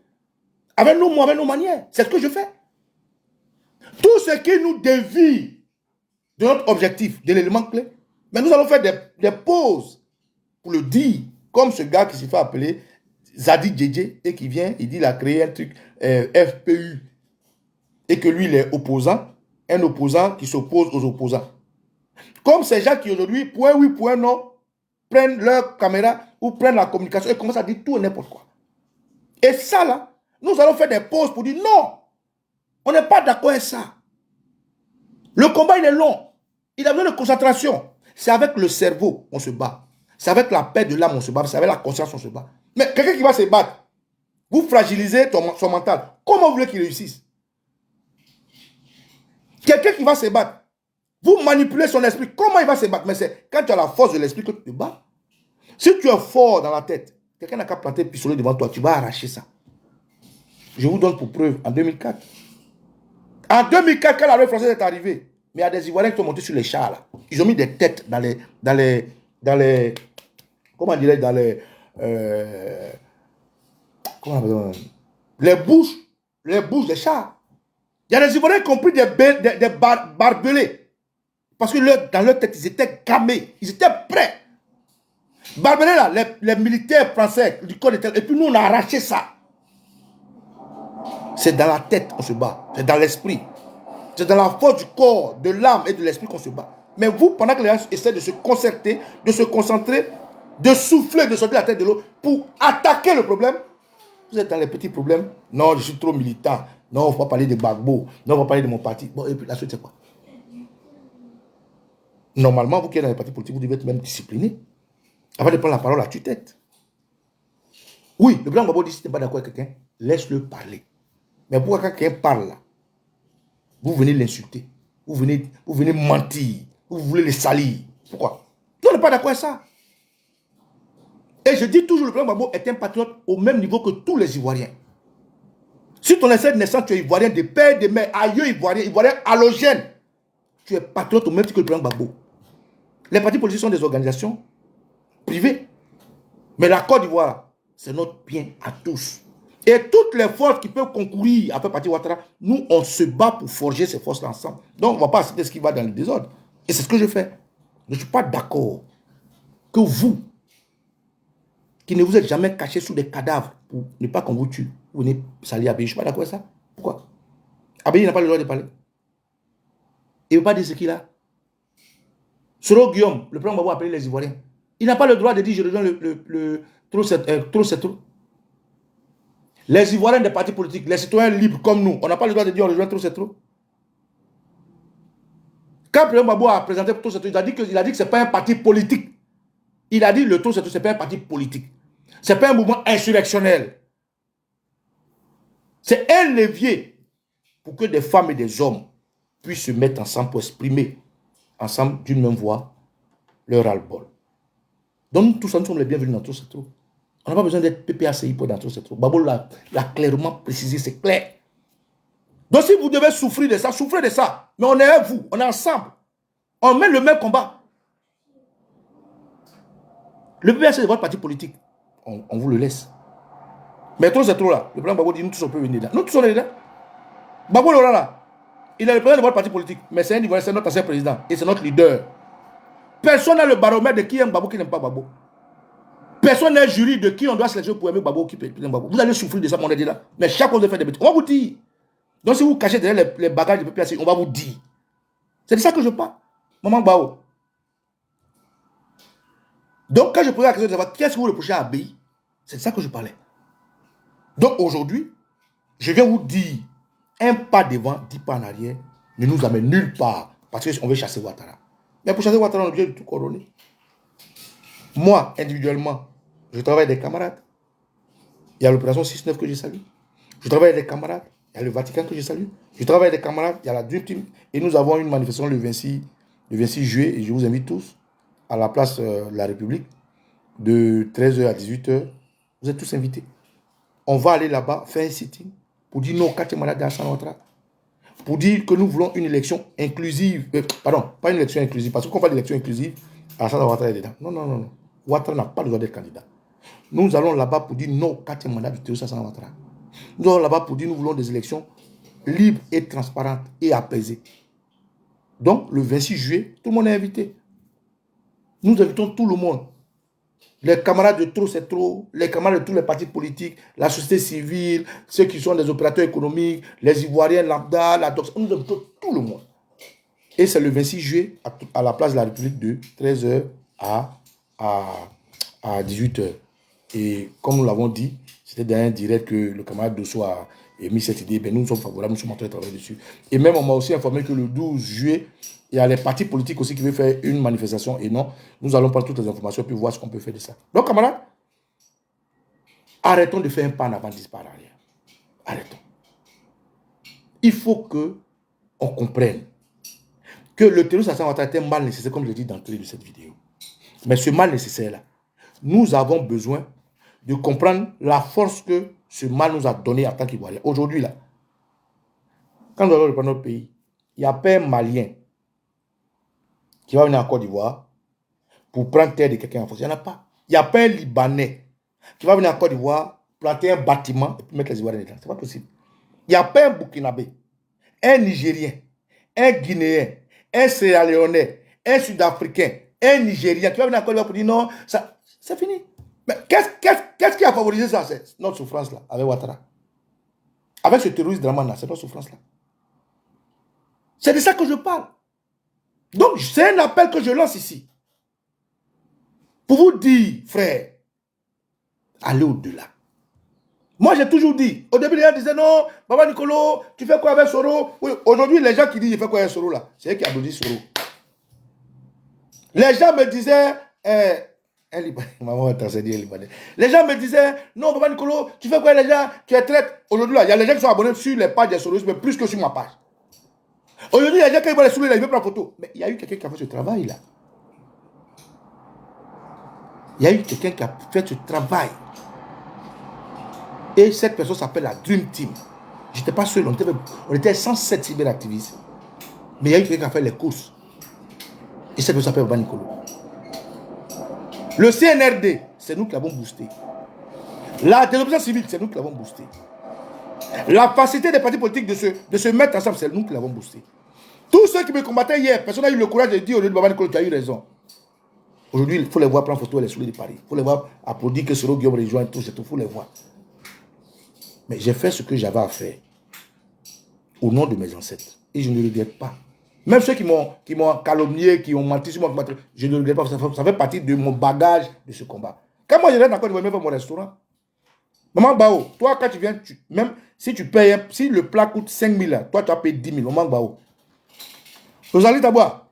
Avec nos mots, avec nos manières. C'est ce que je fais. Tout ce qui nous dévie de notre objectif, de l'élément clé, mais nous allons faire des pauses pour le dire, comme ce gars qui s'est fait appeler Zadi Djedje et qui vient, il dit il a créé un truc FPU et que lui il est opposant, un opposant qui s'oppose aux opposants. Comme ces gens qui aujourd'hui, point oui, point non, prennent leur caméra ou prennent la communication et commencent à dire tout et n'importe quoi. Et ça là, nous allons faire des pauses pour dire non, on n'est pas d'accord avec ça. Le combat il est long, il a besoin de concentration. C'est avec le cerveau on se bat. C'est avec la paix de l'âme on se bat, c'est avec la conscience on se bat. Mais quelqu'un qui va se battre, vous fragilisez son mental. Comment vous voulez qu'il réussisse? Quelqu'un qui va se battre, vous manipulez son esprit. Comment il va se battre? Mais c'est quand tu as la force de l'esprit que tu te bats. Si tu es fort dans la tête, quelqu'un n'a qu'à planter un pistolet devant toi, tu vas arracher ça. Je vous donne pour preuve, en 2004. En 2004, quand l'armée française est arrivée, mais il y a des Ivoiriens qui sont montés sur les chars là. Ils ont mis des têtes dans les comment dirais-je, dans les comment on appelle ça? Les bouches des chars. Il y a des Ivoiriens qui ont pris des barbelés. Parce que dans leur tête, ils étaient gamés. Ils étaient prêts. Barbelés là, les militaires français du corps d'état. Et puis nous, on a arraché ça. C'est dans la tête qu'on se bat. C'est dans l'esprit. C'est dans la force du corps, de l'âme et de l'esprit qu'on se bat. Mais vous, pendant que les gens essaient de se concerter, de se concentrer, de souffler, de sortir la tête de l'eau pour attaquer le problème, vous êtes dans les petits problèmes. Non, je suis trop militant. Non, il ne faut pas parler de Gbagbo. Non, on va parler de mon parti. Bon, et puis la suite, c'est quoi? Normalement, vous qui êtes dans les partis politiques, vous devez être même discipliné. Avant de prendre la parole à tue-tête. Oui, le grand Gbagbo dit si tu n'es pas d'accord avec quelqu'un, laisse-le parler. Mais pourquoi quand quelqu'un parle là, vous venez l'insulter, vous venez mentir, vous voulez le salir? Pourquoi? Nous, on n'est pas d'accord avec ça. Et je dis toujours, le président Gbagbo est un patriote au même niveau que tous les Ivoiriens. Si ton essai de naissance, tu es Ivoirien de père, de mère, aïeux Ivoirien, Ivoirien halogène, tu es patriote au même titre que le président Gbagbo. Les partis politiques sont des organisations privées. Mais la Côte d'Ivoire, c'est notre bien à tous. Et toutes les forces qui peuvent concourir à faire partie de Ouattara, nous, on se bat pour forger ces forces-là ensemble. Donc, on ne va pas accepter ce qui va dans le désordre. Et c'est ce que je fais. Je ne suis pas d'accord que vous, qui ne vous êtes jamais caché sous des cadavres pour ne pas qu'on vous tue, vous venez salir Abéi. Je ne suis pas d'accord avec ça. Pourquoi? Abéi n'a pas le droit de parler. Il ne veut pas dire ce qu'il a. Soro Guillaume, le président Gbagbo a appelé les Ivoiriens. Il n'a pas le droit de dire je rejoins le trop c'est trop. Les Ivoiriens des partis politiques, les citoyens libres comme nous, on n'a pas le droit de dire on rejoint trop c'est trop. Quand le président Gbagbo a présenté trop c'est trop, il a dit que ce n'est pas un parti politique. Il a dit le trop c'est trop, ce n'est pas un parti politique. Ce n'est pas un mouvement insurrectionnel. C'est un levier pour que des femmes et des hommes puissent se mettre ensemble pour exprimer ensemble d'une même voix leur ras-le-bol. Donc nous tous nous sommes les bienvenus dans tout ce truc. On n'a pas besoin d'être PPACI pour dans tout ce truc. Gbagbo l'a clairement précisé, c'est clair. Donc si vous devez souffrir de ça, souffrez de ça. Mais on est avec vous, on est ensemble. On mène le même combat. Le PPACI c'est votre parti politique. On vous le laisse. Mais trop c'est trop là. Le président Gbagbo dit nous tous on peut venir là. Nous tous on est là. Gbagbo Laurent là. Il est le président de votre parti politique. Mais c'est un Ivoirien, c'est notre ancien président. Et c'est notre leader. Personne n'a le baromètre de qui aime Gbagbo, qui n'aime pas Gbagbo. Personne n'est jury de qui on doit sélectionner pour aimer Gbagbo qui peut Gbagbo. Vous allez souffrir de ça, mon dit là. Mais chaque fois que vous faites des bêtises, on va vous dire. Donc si vous cachez derrière les bagages de PPAC, on va vous dire. C'est de ça que je parle. Maman Gbagbo. Donc quand je posais la question de savoir qu'est-ce que vous reprochez à Abbaye, c'est de ça que je parlais. Donc aujourd'hui, je viens vous dire, un pas devant, 10 pas en arrière, ne nous amène nulle part. Parce qu'on veut chasser Ouattara. Mais pour chasser Ouattara, on est obligé de tout coordonner. Moi, individuellement, je travaille avec des camarades. Il y a l'opération 6-9 que je salue. Je travaille avec des camarades. Il y a le Vatican que je salue. Je travaille avec des camarades. Il y a la Dream Team. Et nous avons une manifestation le 26 juillet. Et je vous invite tous à la place de la République de 13h à 18h. Vous êtes tous invités. On va aller là-bas faire un sitting pour dire non, 4 malades d'Alassane Ouattara. Pour dire que nous voulons une élection inclusive. Pardon, pas une élection inclusive. Parce qu'on parle d'élection inclusive, Alassane Ouattara est dedans. Non, non, non, non. Ouattara n'a pas le droit d'être candidat. Nous allons là-bas pour dire non, 4 mandats du terroriste Alassane Ouattara. Nous allons là-bas pour dire nous voulons des élections libres et transparentes et apaisées. Donc, le 26 juillet, tout le monde est invité. Nous invitons tout le monde. Les camarades de trop, c'est trop. Les camarades de tous les partis politiques, la société civile, ceux qui sont des opérateurs économiques, les Ivoiriens lambda, la dox. Nous invitons tout le monde. Et c'est le 26 juillet à la place de la République de 13h à 18h. Et comme nous l'avons dit, c'était dans un direct que le camarade Dosso a émis cette idée. Ben nous sommes favorables, nous sommes en train de travailler dessus. Et même on m'a aussi informé que le 12 juillet, il y a les partis politiques aussi qui veulent faire une manifestation. Et non, nous allons prendre toutes les informations et puis voir ce qu'on peut faire de ça. Donc camarades, arrêtons de faire un pas en avant, 10 pas en arrière. Arrêtons. Il faut que on comprenne que le terrorisme Alassane Ouattara est un mal nécessaire, comme je l'ai dit dans l'entrée de cette vidéo. Mais ce mal nécessaire-là, nous avons besoin de comprendre la force que ce mal nous a donné en tant qu'Ivoiriens. Aujourd'hui, là, quand nous allons reprendre notre pays, il n'y a pas un Malien qui va venir en Côte d'Ivoire pour prendre terre de quelqu'un en France. Il n'y en a pas. Il n'y a pas un Libanais qui va venir en Côte d'Ivoire, planter un bâtiment et puis mettre les Ivoiriens dedans. Ce n'est pas possible. Il n'y a pas un Burkinabé, un Nigérien, un Guinéen, un Sierra-Léonais, un Sud-Africain, un Nigérien qui va venir en Côte d'Ivoire pour dire non, ça, c'est fini. Mais qu'est-ce qui a favorisé ça? C'est notre souffrance là, avec Ouattara. Avec ce terroriste Dramane là, c'est notre souffrance là. C'est de ça que je parle. Donc, c'est un appel que je lance ici. Pour vous dire, frère, allez au-delà. Moi, j'ai toujours dit, au début, les gens disaient non, Baba Nicolo, tu fais quoi avec Soro? Oui, aujourd'hui, les gens qui disent, je fais quoi avec Soro là? C'est eux qui applaudissent Soro. Les gens me disaient, maman est libanais. Les gens me disaient, non, Baba Nicolo, tu fais quoi les gens? Tu es traite. Aujourd'hui, là, il y a les gens qui sont abonnés sur les pages des Soros, mais plus que sur ma page. Aujourd'hui, les gens qui vont les soulever, ils veulent prendre photo. Mais il y a eu quelqu'un qui a fait ce travail là. Il y a eu quelqu'un qui a fait ce travail. Et cette personne s'appelle la Dream Team. Je n'étais pas seul, on était 107 cyberactivistes. Mais il y a eu quelqu'un qui a fait les courses. Et cette personne s'appelle Baba Nicolo. Le CNRD, c'est nous qui l'avons boosté. La désobéissance civile, c'est nous qui l'avons boosté. La facilité des partis politiques de se mettre ensemble, c'est nous qui l'avons boosté. Tous ceux qui me combattaient hier, personne n'a eu le courage de dire au lieu de Baba Nicolo, tu as eu raison. Aujourd'hui, il faut les voir prendre photo et les soulever de Paris. Il faut les voir applaudir que Soro Guillaume rejoigne tout, c'est tout. Il faut les voir. Mais j'ai fait ce que j'avais à faire au nom de mes ancêtres. Et je ne le regrette pas. Même ceux qui m'ont calomnié, qui ont menti sur moi, je ne le regrette pas. Ça fait partie de mon bagage de ce combat. Quand moi je rentre encore, je vais même faire mon restaurant. Maman Bao, toi quand tu viens, même si tu payes, si le plat coûte 5 000, toi tu as payé 10 000. Maman Bao. Rosalie Taboua.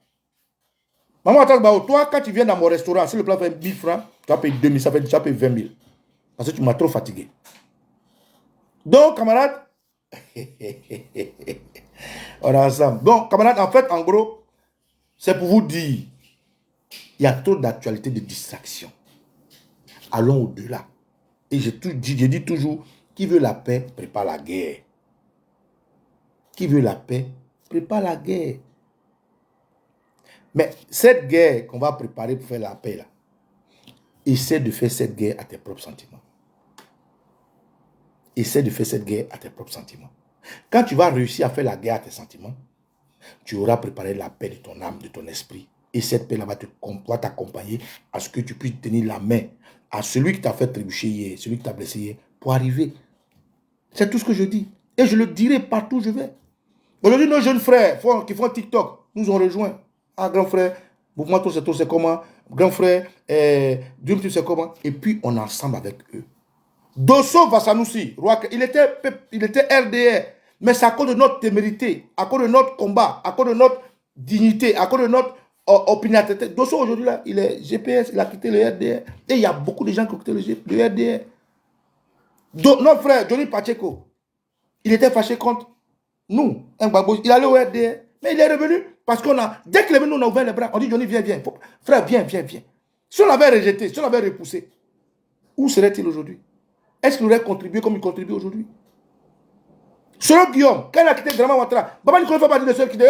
Maman Bao, toi quand tu viens dans mon restaurant, si le plat fait 1000 francs, tu as payé 2 000, ça fait tu as payé 20 000. Parce que tu m'as trop fatigué. Donc, camarades, on est ensemble. Donc, camarades, en fait, en gros, c'est pour vous dire, il y a trop d'actualité de distraction. Allons au-delà. Et j'ai dit toujours, qui veut la paix, prépare la guerre. Qui veut la paix, prépare la guerre. Mais cette guerre qu'on va préparer pour faire la paix, là, essaie de faire cette guerre à tes propres sentiments. Essaie de faire cette guerre à tes propres sentiments. Quand tu vas réussir à faire la guerre à tes sentiments, tu auras préparé la paix de ton âme, de ton esprit. Et cette paix-là va t'accompagner à ce que tu puisses tenir la main à celui qui t'a fait trébucher hier, celui qui t'a blessé hier, pour arriver. C'est tout ce que je dis. Et je le dirai partout où je vais. Aujourd'hui, nos jeunes frères qui font TikTok nous ont rejoints. Ah, grand frère, mouvement tout c'est comment? Grand frère, Dream Team c'est comment? Et puis, on est ensemble avec eux. Dosso Vassanoussi, il était RDR, mais c'est à cause de notre témérité, à cause de notre combat, à cause de notre dignité, à cause de notre opiniâtreté. Dosso aujourd'hui, là, il est GPS, il a quitté le RDR. Et il y a beaucoup de gens qui ont quitté le RDR. Notre frère, Johnny Pacheco, il était fâché contre nous. Il allait au RDR, mais il est revenu parce qu'on a, dès qu'il est venu, on a ouvert les bras. On dit Johnny, viens, viens. Frère, viens, viens, viens. Si on l'avait rejeté, si on l'avait repoussé, où serait-il aujourd'hui? Est-ce qu'il aurait contribué comme il contribue aujourd'hui? Selon Guillaume, quand il a quitté Draman Ouattara, Baba Nicolas fait partie de ceux qui disent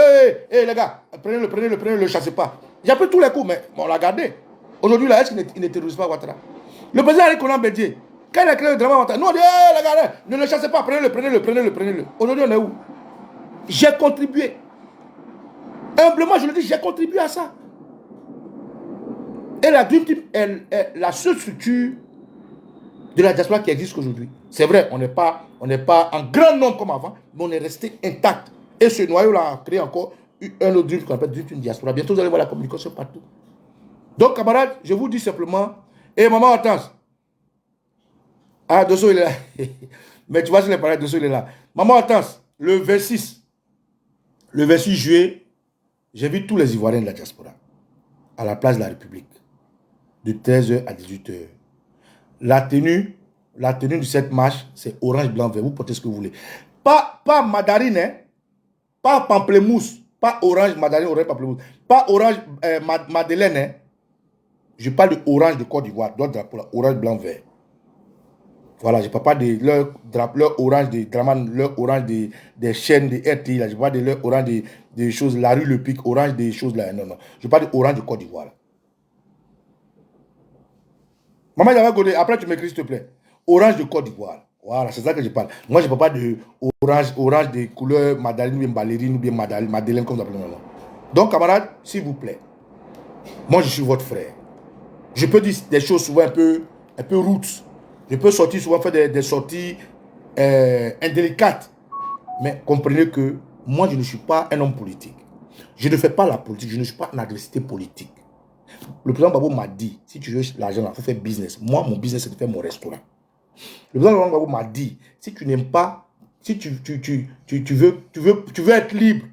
hey, les gars, prenez-le, ne chassez pas. J'ai pris tous les coups, mais on l'a gardé. Aujourd'hui, là, est-ce qu'il ne terrorise pas Ouattara? Le président Henri Konan Bédié, quand il a créé le Draman Ouattara, nous on dit hey, les gars, ne le chassez pas, prenez-le. Aujourd'hui, on est où? J'ai contribué. Humblement, je le dis, j'ai contribué à ça. Et la Dream Team est la seule structure de la diaspora qui existe aujourd'hui. C'est vrai, on n'est pas en grand nombre comme avant, mais on est resté intact. Et ce noyau-là a créé encore un autre Dream qu'on appelle Dream Team Diaspora. Bientôt, vous allez voir la communication partout. Donc, camarades, je vous dis simplement, et maman Hortense, ah, Dosso, il est là. Mais tu vois, je l'ai parlé, Dosso, il est là. Maman Hortense, le 26 juillet, j'invite tous les Ivoiriens de la diaspora à la place de la République, de 13h à 18h. La tenue de cette marche, c'est orange, blanc, vert. Vous portez ce que vous voulez. Pas mandarine, hein? Pas pamplemousse. Pas orange, mandarine, orange, pamplemousse. Pas orange, madeleine. Hein? Je parle de orange de Côte d'Ivoire. D'autres drapeaux là. Orange, blanc, vert. Voilà, je ne parle pas de leur orange des Draman, leur orange des chaînes de RTI. Là. Je parle de leur orange des choses, la rue Le Pic, orange des choses là. Non, non. Je parle de orange de Côte d'Ivoire. Maman, il y avait godé. Après, tu m'écris, s'il te plaît. Orange de Côte d'Ivoire. Voilà, c'est ça que je parle. Moi, je ne parle pas de orange de couleur madeleine, ou bien ballerine, ou bien madeleine, comme ça. Non, non. Donc, camarades, s'il vous plaît, moi, je suis votre frère. Je peux dire des choses souvent un peu roots. Je peux sortir souvent faire des sorties indélicates. Mais comprenez que moi, je ne suis pas un homme politique. Je ne fais pas la politique. Je ne suis pas en adversité politique. Le président Gbagbo m'a dit, si tu veux l'argent, il faut faire business. Moi, mon business, c'est de faire mon restaurant. Le président Gbagbo m'a dit, si tu n'aimes pas, si tu veux être libre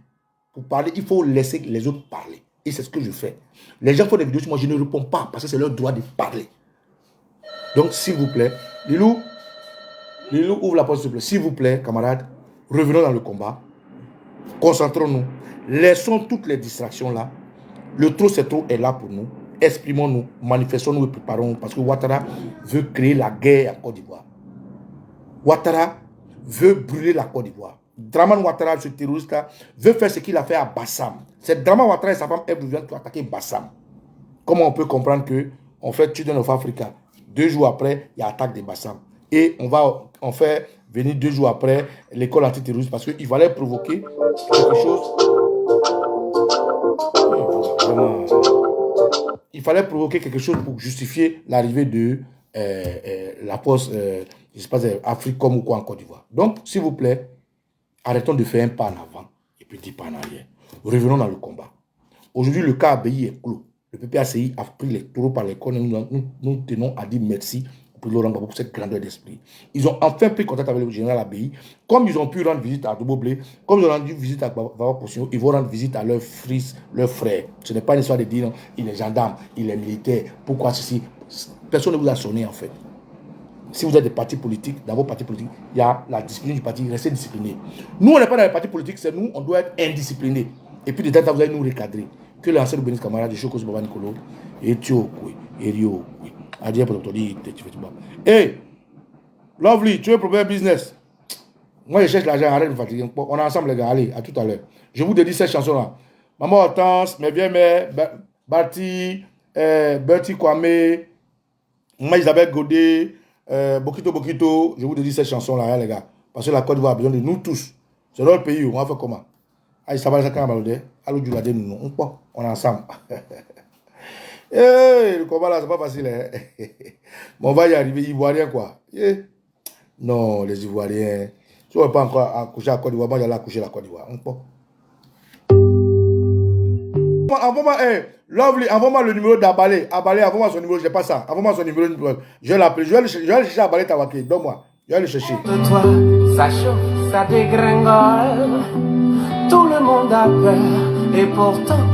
pour parler, il faut laisser les autres parler. Et c'est ce que je fais. Les gens font des vidéos sur moi, je ne réponds pas parce que c'est leur droit de parler. Donc, s'il vous plaît, Lilou, ouvre la porte, s'il vous plaît. S'il vous plaît, camarades, revenons dans le combat. Concentrons-nous. Laissons toutes les distractions là. Le trop c'est trop est là pour nous. Exprimons-nous, manifestons-nous et préparons. Parce que Ouattara veut créer la guerre en Côte d'Ivoire. Ouattara veut brûler la Côte d'Ivoire. Draman Ouattara, ce terroriste-là, veut faire ce qu'il a fait à Bassam. C'est Draman Ouattara et sa femme Eve qui ont attaqué Bassam. Comment on peut comprendre que on fait Children of Africa, 2 jours après, il y a attaque de Bassam. Et on fait venir 2 jours après l'école antiterroriste parce qu'il fallait provoquer quelque chose. Il fallait provoquer quelque chose pour justifier l'arrivée de la poste, je sais pas, Africom ou quoi en Côte d'Ivoire. Donc, s'il vous plaît, arrêtons de faire un pas en avant et puis 10 pas en arrière. Revenons dans le combat. Aujourd'hui, le cas ABI est clos. Le PPACI a pris les taureaux par les cornes. Nous tenons à dire merci pour Laurent Gbagbo pour cette grandeur d'esprit. Ils ont enfin pris contact avec le général ABI. Comme ils ont pu rendre visite à Doboblé, comme ils ont rendu visite à Baba Potion, ils vont rendre visite à leurs fils, leurs frères. Ce n'est pas une histoire de dire non, il est gendarme, il est militaire. Pourquoi ceci? Personne ne vous a sonné en fait. Si vous êtes des partis politiques, dans vos partis politiques, il y a la discipline du parti, restez discipliné. Nous, on n'est pas dans les partis politiques, c'est nous, on doit être indisciplinés. Et puis de temps en temps, vous allez nous recadrer. Que l'ancien de Bénis camarade de Chokos Baba Nicolo, et Tio, et Rio, Adia Protoli, hey, Lovely, tu veux problème business? Moi, je cherche l'argent, arrête de me fatiguer. On est ensemble, les gars, allez, à tout à l'heure. Je vous dédie cette chanson-là. Maman Hortense, mes vieilles mères, Bati, Bertie Kwame, Maman Isabelle Godet, Bokito, je vous dédie cette chanson-là, hein, les gars. Parce que la Côte d'Ivoire a besoin de nous tous. C'est notre pays, on va faire comment? On est ensemble. Le combat là, c'est pas facile. Hein? Mais on va y arriver. Ivoiriens, quoi. Non, les Ivoiriens. Si on n'est pas encore accouché à Côte d'Ivoire, moi j'allais accoucher à la Côte d'Ivoire. Envoie-moi, Lovely, envoie-moi le numéro d'Abalé. Abalé, envoie-moi son numéro, je n'ai pas ça. Envoie-moi son numéro. Je vais l'appeler. Je vais aller chercher Abalé Tawake. Donne-moi. Je vais aller chercher. De toi, ça chauffe, ça dégringole. Tout le monde a peur. Et pourtant,